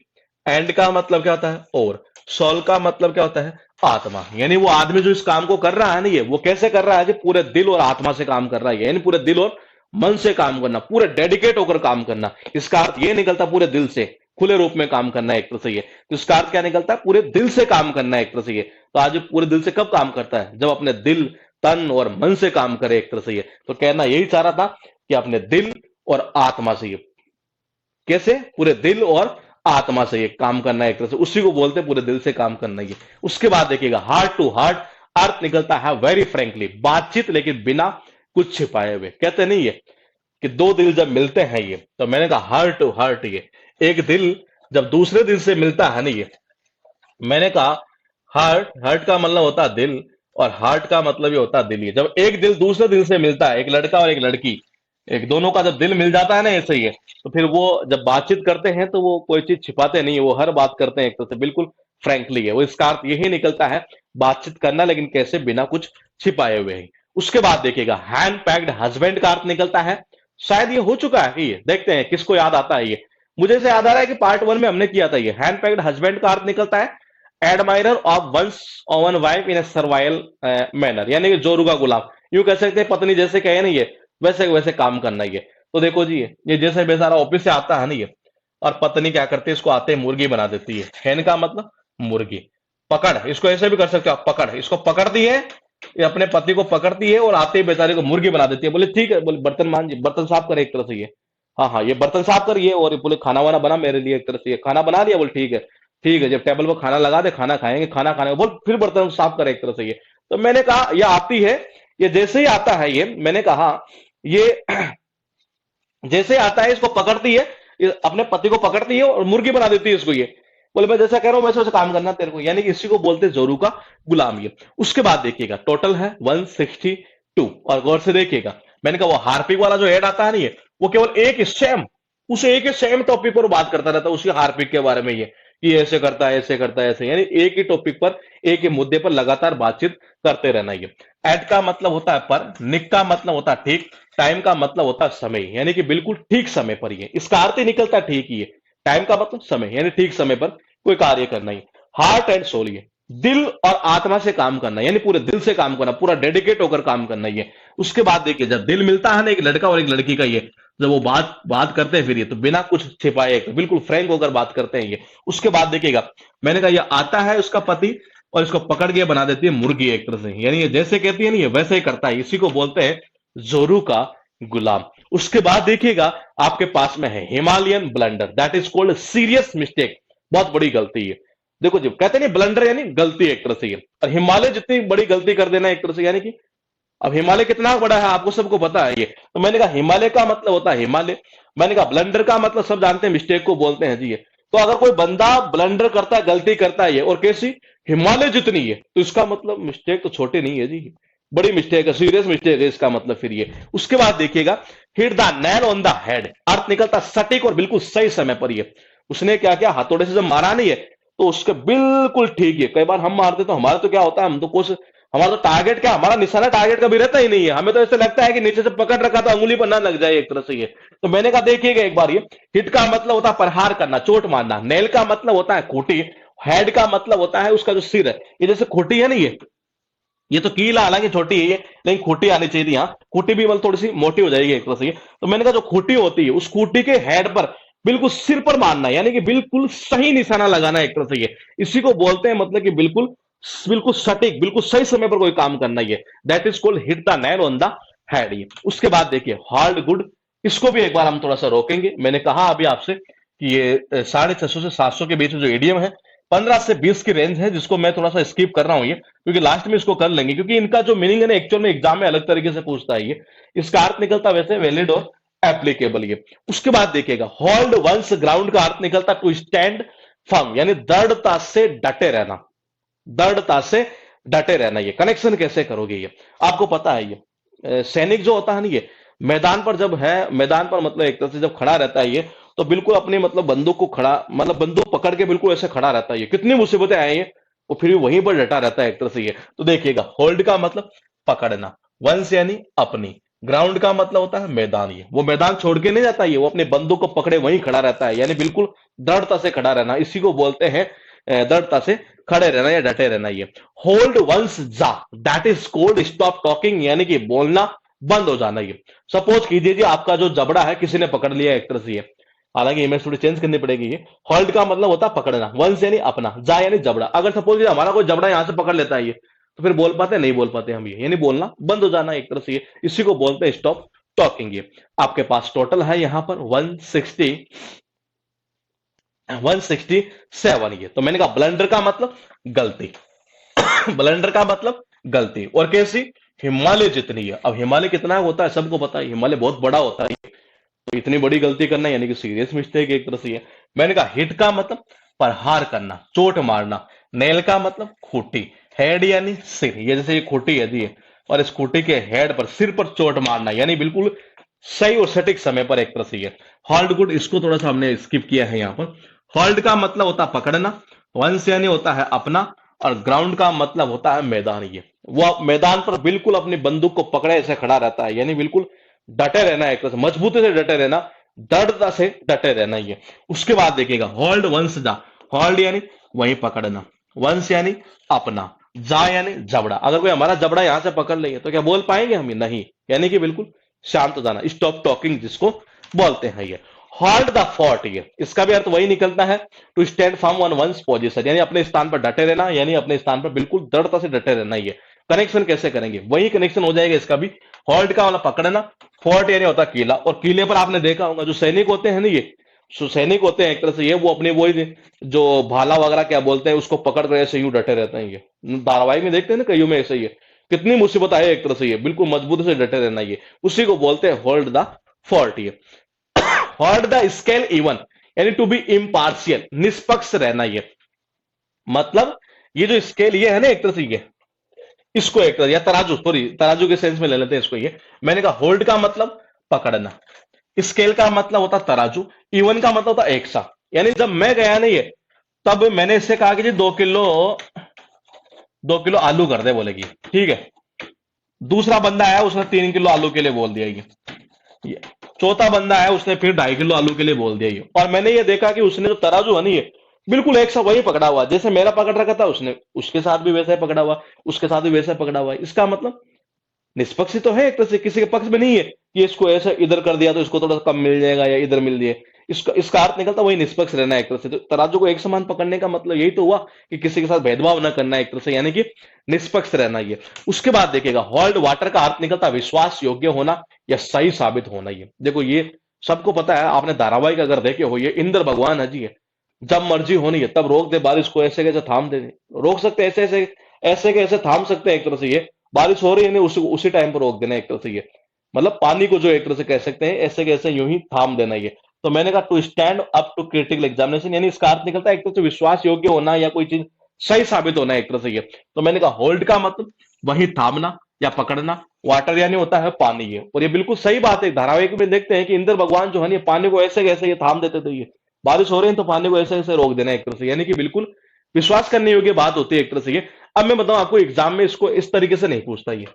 एंड का मतलब क्या होता है? और। सोल का मतलब क्या होता है? आत्मा। यानी वो आदमी जो इस काम को कर रहा है ना ये, वो कैसे कर रहा है कि पूरे दिल और आत्मा से काम कर रहा है, यानी पूरे दिल और मन से काम करना, पूरे डेडिकेट होकर काम करना। इसका अर्थ ये निकलता पूरे दिल से, खुले रूप में काम करना एक तरह से ये। तो इसका अर्थ क्या निकलता है? पूरे दिल से काम करना एक तरह से ये। तो आज पूरे दिल से कब काम करता है? जब अपने दिल, तन और मन से काम करे एक तरह से ये। तो कहना यही चाह रहा था कि अपने दिल और आत्मा से ये, कैसे? पूरे दिल और आत्मा से ये काम करना एक तरह से, उसी को बोलते हैं पूरे दिल से काम करना ये। उसके बाद देखिएगा हार्ट टू हार्ट, अर्थ निकलता है वेरी फ्रेंकली, बातचीत लेकिन बिना कुछ छिपाए हुए। कहते नहीं है कि दो दिल जब मिलते हैं ये, तो मैंने कहा हार्ट टू हार्ट ये, एक दिल जब दूसरे दिल से मिलता है ना ये, मैंने कहा हार्ट, हार्ट का मतलब होता है दिल, और हार्ट का मतलब ये होता है दिल। ये जब एक दिल दूसरे दिल से मिलता है, एक लड़का और एक लड़की, एक दोनों का जब दिल मिल जाता है ना ऐसे ही है, तो फिर वो जब बातचीत करते हैं तो वो कोई चीज छिपाते नहीं है, वो हर बात करते हैं एक तरह से बिल्कुल फ्रैंकली है। वो इसका अर्थ यही निकलता है बातचीत करना, लेकिन कैसे? बिना कुछ छिपाए हुए ही। उसके बाद देखिएगा हैंड पैक्ड हस्बैंड का अर्थ निकलता है, शायद ये हो चुका है ये, देखते हैं किसको याद आता है ये। मुझे से याद आ रहा है कि पार्ट 1 में हमने किया था ये। हैंड पैक्ड हस्बैंड का अर्थ निकलता है admirer of one's own wife in a survival manner, यानी कि जोरू का गुलाम। यूं कह सकते हैं पत्नी जैसे कहे नहीं ये, वैसे वैसे काम करना ये। तो देखो जी ये जैसे बेचारा ऑफिस से आता है ना ये, और पत्नी क्या करती है, इसको आते ही मुर्गी बना देती है। हैन का मतलब मुर्गी, पकड़, इसको ऐसे भी कर सकते हो आप, पकड़, इसको पकड़ती है, ये अपने पति को पकड़ती है और आते ही बेचारे को मुर्गी बना देती है। बोले ठीक है, बोले बर्तन मान, बर्तन साफ करे एक तरह से ये, हाँ हाँ ये बर्तन साफ करिए, और बोले खाना वाना बना मेरे लिए एक तरह से ये, खाना बना दिया, बोले ठीक है ठीक है, जब टेबल पर खाना लगा दे, खाना खाएंगे, खाना खाने बोल फिर बर्तन साफ करे एक तरह से ये। तो मैंने कहा यह आती है, ये जैसे ही आता है ये, मैंने कहा ये जैसे आता है इसको पकड़ती है, अपने पति को पकड़ती है और मुर्गी बना देती है इसको ये। बोले मैं जैसा कह रहा हूं वैसे वैसे काम करना तेरे को, यानी कि इसी को बोलते हैं जोरू का गुलाम ये। उसके बाद देखिएगा टोटल है 162, और गौर से देखिएगा मैंने कहा वो हार्पिक वाला जो ऐड आता है ना ये, वो केवल एक सेम, उस एक सेम टॉपिक पर बात करता रहता है, उसी हार्पिक के बारे में ये ऐसे करता है, ऐसे करता है, ऐसे, यानी एक ही टॉपिक पर, एक ही मुद्दे पर लगातार बातचीत करते रहना ये। एट का मतलब होता है पर, निक का मतलब होता है ठीक, टाइम का मतलब होता है समय, यानी कि बिल्कुल ठीक समय पर ये। इसका अर्थ ही निकलता है ठीक ही है। टाइम का मतलब समय, यानी ठीक समय पर कोई कार्य करना ही। हार्ट एंड सोल ये, दिल और आत्मा से काम करना, यानी पूरे दिल से काम करना, पूरा डेडिकेट होकर काम करना ये। उसके बाद देखिए जब दिल मिलता है ना एक लड़का और एक लड़की का ये, जब वो बात करते हैं फिर ये, तो बिना कुछ छिपाए बिल्कुल फ्रैंक होकर बात करते हैं ये। उसके बाद देखिएगा मैंने कहा ये आता है उसका पति और इसको पकड़ के बना देती है मुर्गी एक तरह से, यानी ये जैसे कहती है ना ये वैसे ही करता है, इसी को बोलते हैं जोरू का गुलाम। उसके बाद देखिएगा आपके पास में है Himalayan blunder, that is called serious mistake, बहुत बड़ी गलती है। देखो जब कहते नहीं ब्लंडर यानी गलती एक तरह से, और हिमालय जितनी बड़ी गलती कर देना एक तरह से, यानी कि अब हिमालय कितना बड़ा है आपको सबको पता है ये। तो मैंने कहा हिमालय का मतलब होता है हिमालय। मैंने कहा ब्लंडर का मतलब सब जानते हैं, मिस्टेक को बोलते हैं जी ये। तो अगर कोई बंदा ब्लंडर करता है, गलती करता है ये, और कैसी, हिमालय जितनी है, तो इसका मतलब मिस्टेक तो छोटी नहीं है जी, बड़ी मिस्टेक है, सीरियस मिस्टेक है इसका मतलब फिर ये। उसके बाद देखिएगा, hit the nail on the head, अर्थ निकलता सटीक और बिल्कुल सही समय पर ये। उसने क्या किया, हथौड़े से जब मारा नहीं है तो उसके बिल्कुल ठीक है। कई बार हम मारते तो हमारा तो क्या होता है, हम तो कुछ, हमारा तो टारगेट क्या, हमारा निशाना टारगेट कभी रहता ही नहीं है, हमें तो ऐसा लगता है कि नीचे से पकड़ रखा तो अंगुली पर ना लग जाए एक तरह से ये। तो मैंने कहा देखिएगा एक बार, ये हिट का मतलब होता है प्रहार करना, चोट मारना। नेल का मतलब होता है खूंटी। हेड का मतलब होता है उसका जो सिर है, ये जैसे खूंटी है ना, ये तो कील हालांकि छोटी है ये, लेकिन खूंटी आनी चाहिए थी। यहाँ खूंटी भी मतलब थोड़ी सी मोटी हो जाएगी एक तरह से ये। तो मैंने कहा जो खूंटी होती है, उस खूंटी के हेड पर बिल्कुल सिर पर मारना, यानी कि बिल्कुल सही निशाना लगाना एक तरह से ये। इसी को बोलते हैं मतलब कि बिल्कुल बिल्कुल सटीक, बिल्कुल सही समय पर कोई काम करना, ये that is called hit the nail on the head ये। उसके बाद देखिए हार्ड गुड, इसको भी एक बार हम थोड़ा सा रोकेंगे। मैंने कहा अभी आपसे कि ये 650 से 700 के बीच में जो एडीएम है, 15 से 20 की रेंज है, जिसको मैं थोड़ा सा स्किप कर रहा हूं ये, क्योंकि लास्ट में इसको कर लेंगे, क्योंकि इनका जो मीनिंग है ना एक्चुअल में एग्जाम में अलग तरीके से पूछता है ये। इसका अर्थ निकलता वैसे वैलिड और एप्लीकेबल ये। उसके बाद देखिएगा होल्ड वंस ग्राउंड का अर्थ निकलता टू स्टैंड फर्म, यानी दृढ़ता से डटे रहना, दृढ़ता से डटे रहना। ये कनेक्शन कैसे करोगे ये आपको पता है। ये सैनिक जो होता है ना, ये मैदान पर जब है, मैदान पर मतलब एक तरह से जब खड़ा रहता है ये, तो बिल्कुल अपनी मतलब बंदूक को खड़ा, मतलब बंदूक पकड़ के बिल्कुल ऐसे खड़ा रहता है ये। कितनी मुसीबतें आई है वो फिर भी वहीं पर डटा रहता है एक तरह से ये। तो देखिएगा होल्ड का मतलब पकड़ना, वंस यानी अपनी, ग्राउंड का मतलब होता है मैदान, ये वो मैदान छोड़ के नहीं जाता, ये वो अपने बंदूक को पकड़े वहीं खड़ा रहता है, यानी बिल्कुल दृढ़ता से खड़ा रहना, इसी को बोलते हैं दृढ़ता से खड़े रहना या डटे रहना ये। होल्ड वंस जा, that is called stop talking, यानी कि बोलना बंद हो जाना ये। सपोज कीजिए जी आपका जो जबड़ा है किसी ने पकड़ लिया एक तरह से ये, हालांकि इमेज थोड़ी चेंज करनी पड़ेगी ये। होल्ड का मतलब होता है पकड़ना, वंस यानी अपना, जा यानी जबड़ा। अगर सपोज हमारा कोई जबड़ा यहां से पकड़ लेता है ये, तो फिर बोल पाते नहीं बोल पाते हम ये, यानी बोलना बंद हो जाना एक तरह से ये। इसी को बोलते हैं स्टॉप टॉकिंग ये। आपके पास टोटल है यहां पर 167 ये। तो मैंने कहा ब्लंडर का मतलब गलती, ब्लंडर का मतलब गलती, और कैसी, हिमालय जितनी है। अब हिमालय कितना होता है सबको पता है, हिमालय बहुत बड़ा होता है, तो इतनी बड़ी गलती करना यानी कि सीरियस मिस्टेक एक तरह से है। मैंने कहा हिट का मतलब प्रहार करना, चोट मारना। नेल का मतलब खूंटी, हेड यानी सिर, ये जैसे ये खूंटी है जी, और इस खूंटी के हेड पर, सिर पर चोट मारना, यानी बिल्कुल सही और सटीक समय पर एक तरह से है। होल्ड गुड, इसको थोड़ा सा हमने स्किप किया है यहाँ पर। होल्ड का मतलब होता है पकड़ना, वंस यानी होता है अपना, और ग्राउंड का मतलब होता है मैदान। ये वो मैदान पर बिल्कुल अपनी बंदूक को पकड़े ऐसे खड़ा रहता है, यानी बिल्कुल डटे रहना, एक तरह से मजबूती से डटे रहना, दृढ़ता से डटे रहना ये। उसके बाद देखिएगा होल्ड वंस जा, होल्ड यानी वहीं पकड़ना, वंस यानी अपना, जा यानी जबड़ा। अगर कोई हमारा जबड़ा यहां से पकड़ ले तो क्या बोल पाएंगे हम? नहीं, यानी कि बिल्कुल शांत हो जाना, स्टॉप टॉकिंग जिसको बोलते हैं ये। होल्ड द फोर्ट, ये इसका भी अर्थ वही निकलता है, to stand firm on one's position, यानी अपने स्थान पर डटे रहना, यानी अपने स्थान पर बिल्कुल दृढ़ता से डटे रहना ये। कनेक्शन कैसे करेंगे, वही कनेक्शन हो जाएगा इसका भी। होल्ड का वाला पकड़ना, फोर्ट यानी होता है किला, और किले पर आपने देखा होगा जो सैनिक होते हैं ना, ये जो सैनिक होते हैं एक तरह से ये, वो अपने वही जो भाला वगैरह क्या बोलते हैं उसको पकड़ कर ऐसे यूं डटे रहते हैं ये। धारावाहिक में देखते हैं ना कईयों में ऐसे ही है। कितनी मुसीबत आए एक तरह से ये, बिल्कुल मजबूती से डटे रहना ये, उसी को बोलते हैं होल्ड द फोर्ट ये। होल्ड द स्केल इवन, यानी टू बी इम्पार्शियल, निष्पक्ष रहना ये। मतलब ये जो स्केल ये है ना एक तरह से ये, इसको एक तरह, या तराजू, सॉरी तराजू के सेंस में ले लेते हैं इसको ये। मैंने कहा होल्ड का मतलब पकड़ना, स्केल का मतलब होता तराजू, इवन का मतलब होता एक सा। यानी जब मैं गया नहीं है तब मैंने इससे कहा कि जी 2 किलो आलू कर दे, बोलेगी ठीक है। दूसरा बंदा आया उसने 3 किलो आलू के लिए बोल दिया ये। चौथा बंदा आया उसने फिर 2.5 किलो आलू के लिए बोल दिया ये। और मैंने ये देखा कि उसने जो तराजू है नहीं ये बिल्कुल एक सा वही पकड़ा हुआ, जैसे मेरा पकड़ रखा था उसने उसके साथ भी वैसा ही पकड़ा हुआ, उसके साथ भी वैसा पकड़ा हुआ। इसका मतलब निष्पक्ष तो है एक तरह से, किसी के पक्ष में नहीं है कि इसको ऐसा इधर कर दिया तो इसको थोड़ा कम मिल जाएगा या इधर मिल जाए। इसका अर्थ निकलता वही निष्पक्ष रहना एक तरह से। तो तराजू को एक समान पकड़ने का मतलब यही तो हुआ कि किसी के साथ भेदभाव न करना एक तरह से, यानी कि निष्पक्ष रहना ये। उसके बाद देखिएगा होल्ड वाटर का अर्थ निकलता विश्वास योग्य होना या सही साबित होना ये। देखो ये सबको पता है, आपने धारावाहिक अगर देखे हो, ये इंद्र भगवान है जी, जब मर्जी होनी है तब रोक दे बारिश को, ऐसे कैसे थाम दे, रोक सकते ऐसे ऐसे ऐसे कैसे थाम सकते हैं एक तरह से ये। बारिश हो रही है, नहीं उसी टाइम पर रोक देना एक तरह से ये, मतलब पानी को जो एक तरह से कह सकते हैं ऐसे कैसे यूं ही थाम देना ये। तो मैंने कहा to stand up to critical examination, यानी इसका अर्थ निकलता है एक तरह से विश्वास योग्य होना या कोई चीज सही साबित होना एक तरह से ये। तो मैंने कहा होल्ड का मतलब वही थामना या पकड़ना, वाटर यानी होता है पानी ये, और ये बिल्कुल सही बात है। धारावाहिक में देखते हैं कि इंद्र भगवान जो है ये पानी को ऐसे कैसे ये थाम देते थे, ये बारिश हो रही है तो पानी को ऐसे ऐसे रोक देना एक तरह से, यानी कि बिल्कुल विश्वास करने योग्य बात होती है एक तरह से ये। अब मैं बताऊं आपको, एग्जाम में इसको इस तरीके से नहीं पूछता ये,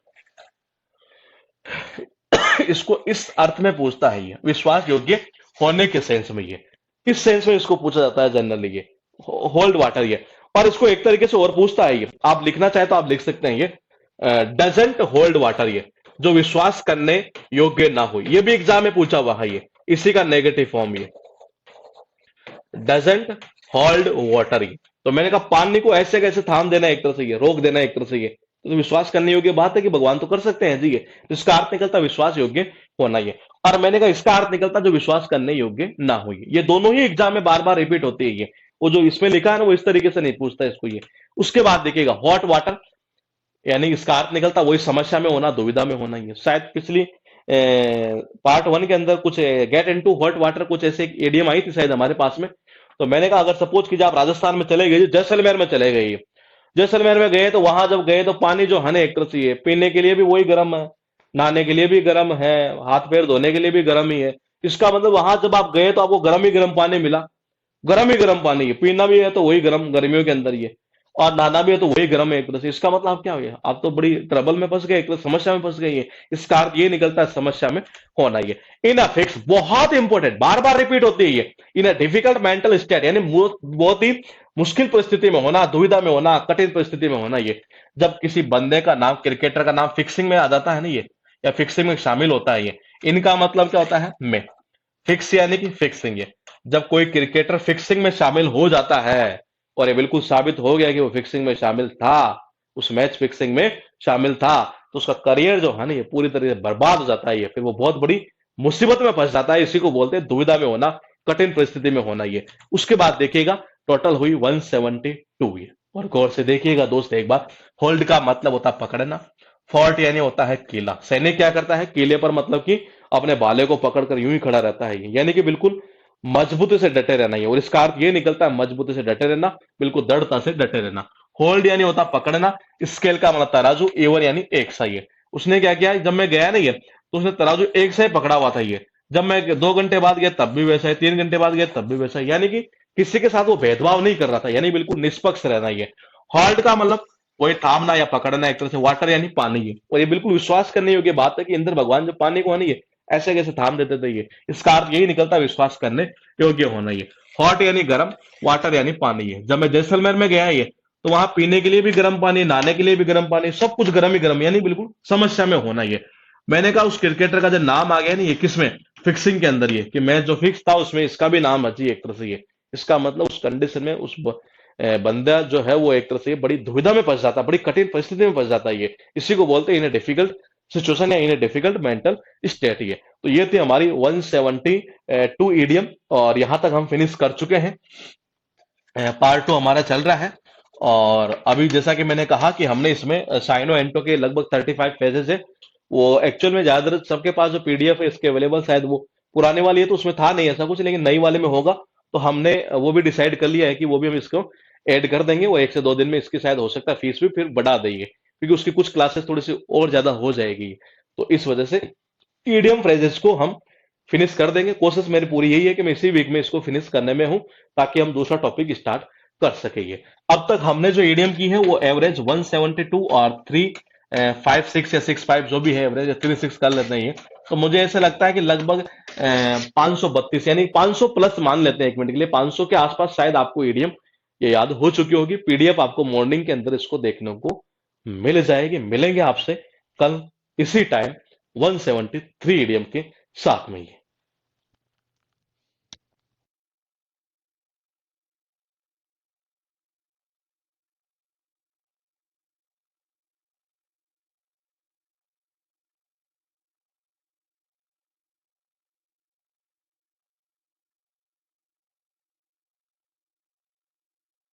इसको इस अर्थ में पूछता है ये, विश्वास योग्य होने के सेंस में ये, इस सेंस में इसको पूछा जाता है जनरली ये, होल्ड वाटर ये। और इसको एक तरीके से और पूछता है ये, आप लिखना चाहे तो आप लिख सकते हैं ये, डजंट होल्ड वाटर ये, जो विश्वास करने योग्य ना हो, ये भी एग्जाम में पूछा हुआ है ये, इसी का नेगेटिव फॉर्म ये, डजंट होल्ड वाटर ये। तो मैंने कहा पानी को ऐसे कैसे थाम देना एक तरह से ये, रोक देना एक तरह से ये, तो विश्वास करने योग्य बात है कि भगवान तो कर सकते हैं जी ये, तो इसका अर्थ निकलता विश्वास योग्य होना ये। और मैंने कहा इसका अर्थ निकलता जो विश्वास करने योग्य ना हो ये दोनों ही एग्जाम में बार बार रिपीट होती है ये, वो जो इसमें लिखा है ना वो इस तरीके से नहीं पूछता इसको ये। उसके बाद देखिएगा हॉट वाटर, यानी इसका अर्थ निकलता वही समस्या में होना, दुविधा में होना ये। शायद पिछली पार्ट 1 के अंदर कुछ गेट इनटू हॉट वाटर कुछ ऐसे एडीएम आई थी शायद हमारे पास में। तो मैंने कहा अगर सपोज कीजिए आप राजस्थान में चले गए, जैसलमेर में चले गए, जैसलमेर में गए तो वहां जब गए तो पानी जो है ना एक तरह से पीने के लिए भी वही गर्म है, नहाने के लिए भी गर्म है, हाथ पैर धोने के लिए भी गर्म ही है। इसका मतलब वहां जब आप गए तो आपको गर्म ही गर्म पानी मिला, गर्म ही गर्म पानी है, पीना भी है तो वही गर्म गर्मियों के अंदर ये, और नहाना भी है तो वही गर्म है एक तरह से। इसका मतलब क्या हो गया, आप तो बड़ी ट्रबल में फंस गए, एक तरह समस्या में फंस गए ये। इसका अर्थ ये निकलता है समस्या में होना ये। इन अ फिक्स, बहुत इंपॉर्टेंट, बार बार रिपीट होती है ये, इन अ डिफिकल्ट मेंटल स्टेट, यानी बहुत ही मुश्किल परिस्थिति में होना, दुविधा में होना, कठिन परिस्थिति में होना ये। जब किसी बंदे का नाम, क्रिकेटर का नाम फिक्सिंग में आ जाता है ना ये, या फिक्सिंग में शामिल होता है ये, इनका मतलब क्या होता है में, फिक्स यानी कि फिक्सिंग ये। जब कोई क्रिकेटर फिक्सिंग में शामिल हो जाता है, और ये बिल्कुल साबित हो गया कि वो फिक्सिंग में शामिल था, उस मैच फिक्सिंग में शामिल था, तो उसका करियर जो है ना ये पूरी तरह से बर्बाद हो जाता है ये, फिर वो बहुत बड़ी मुसीबत में फंस जाता है। इसी को बोलते हैं दुविधा में होना, कठिन परिस्थिति में होना ये। उसके बाद देखिएगा टोटल हुई 172 ये। और गौर से देखिएगा दोस्त एक बार, होल्ड का मतलब होता है पकड़ना, फोर्ट यानी होता है किला। सैनिक क्या करता है, किले पर मतलब कि अपने भाले को पकड़कर यूं ही खड़ा रहता है, यानी कि बिल्कुल मजबूती से डटे रहना है। और इसका अर्थ ये निकलता है मजबूती से डटे रहना, बिल्कुल दृढ़ता से डटे रहना। होल्ड यानी होता पकड़ना, स्केल का मतलब तराजू, A1 यानी एक सा ये। उसने क्या किया, जब मैं गया नहीं है तो उसने तराजू एक से पकड़ा हुआ था ये, जब मैं 2 घंटे बाद गया तब भी वैसा है, 3 घंटे बाद गया तब भी वैसा है, यानी कि किसी के साथ वो भेदभाव नहीं कर रहा था, यानी बिल्कुल निष्पक्ष रहना ये। होल्ड का मतलब वही थामना या पकड़ना एक तरह से, वाटर यानी पानी ये। और ये बिल्कुल विश्वास करने योग्य बात है कि इंद्र भगवान जो पानी को नहीं है ऐसे कैसे थाम देते थे ये, इसका अर्थ यही निकलता है विश्वास करने योग्य होना ये। हॉट यानी गर्म, वाटर यानी पानी ये। जब मैं जैसलमेर में गया ये तो वहां पीने के लिए भी गर्म पानी, नहाने के लिए भी गर्म पानी, सब कुछ गर्म ही गर्म, यानी बिल्कुल समस्या में होना ये। मैंने कहा उस क्रिकेटर का जो नाम आ गया नहीं ये, किसमें, फिक्सिंग के अंदर ये, कि मैच जो फिक्स था उसमें इसका भी नाम अजी एक तरह से ये। इसका मतलब उस कंडीशन में उस बंदा जो है वो एक तरह से बड़ी दुविधा में फंस जाता है, बड़ी कठिन परिस्थिति में फंस जाता है ये। इसी को बोलते हैं इन डिफिकल्ट सिचुएशन या इन डिफिकल्ट मेंटल स्टेट ये। तो ये थी हमारी 172 ईडियम, और यहां तक हम फिनिश कर चुके हैं। पार्ट 2 हमारा चल रहा है। और अभी जैसा कि मैंने कहा कि हमने इसमें साइनो एंटो के लगभग 35 पेजेस है, वो एक्चुअल में ज्यादातर सबके पास जो पीडीएफ है इसके अवेलेबल, शायद वो पुराने वाली है तो उसमें था नहीं ऐसा कुछ, लेकिन नई वाले में होगा। तो हमने वो भी डिसाइड कर लिया है कि वो भी हम इसको ऐड कर देंगे। वो 1 से 2 दिन में इसकी शायद हो सकता है फीस भी फिर बढ़ा देंगे, क्योंकि उसकी कुछ क्लासेस थोड़ी सी और ज्यादा हो जाएगी। तो इस वजह से ईडियम फ्रेजेस को हम फिनिश कर देंगे। कोशिश मेरी पूरी यही है कि मैं इसी वीक में इसको फिनिश करने में हूं, ताकि हम दूसरा टॉपिक स्टार्ट कर सकेंगे। अब तक हमने जो ईडियम की है वो एवरेज 172 और 356 या 65 जो भी है एवरेज, 36 कर लेते हैं। तो मुझे ऐसा लगता है कि लगभग 532 यानी 500 प्लस मान लेते हैं एक मिनट के लिए, 500 के आसपास शायद आपको ईडियम ये याद हो चुकी होगी। पीडीएफ आपको मॉर्निंग के अंदर इसको देखने को मिल जाएगी। मिलेंगे आपसे कल इसी टाइम 173 ईडियम के साथ में ही।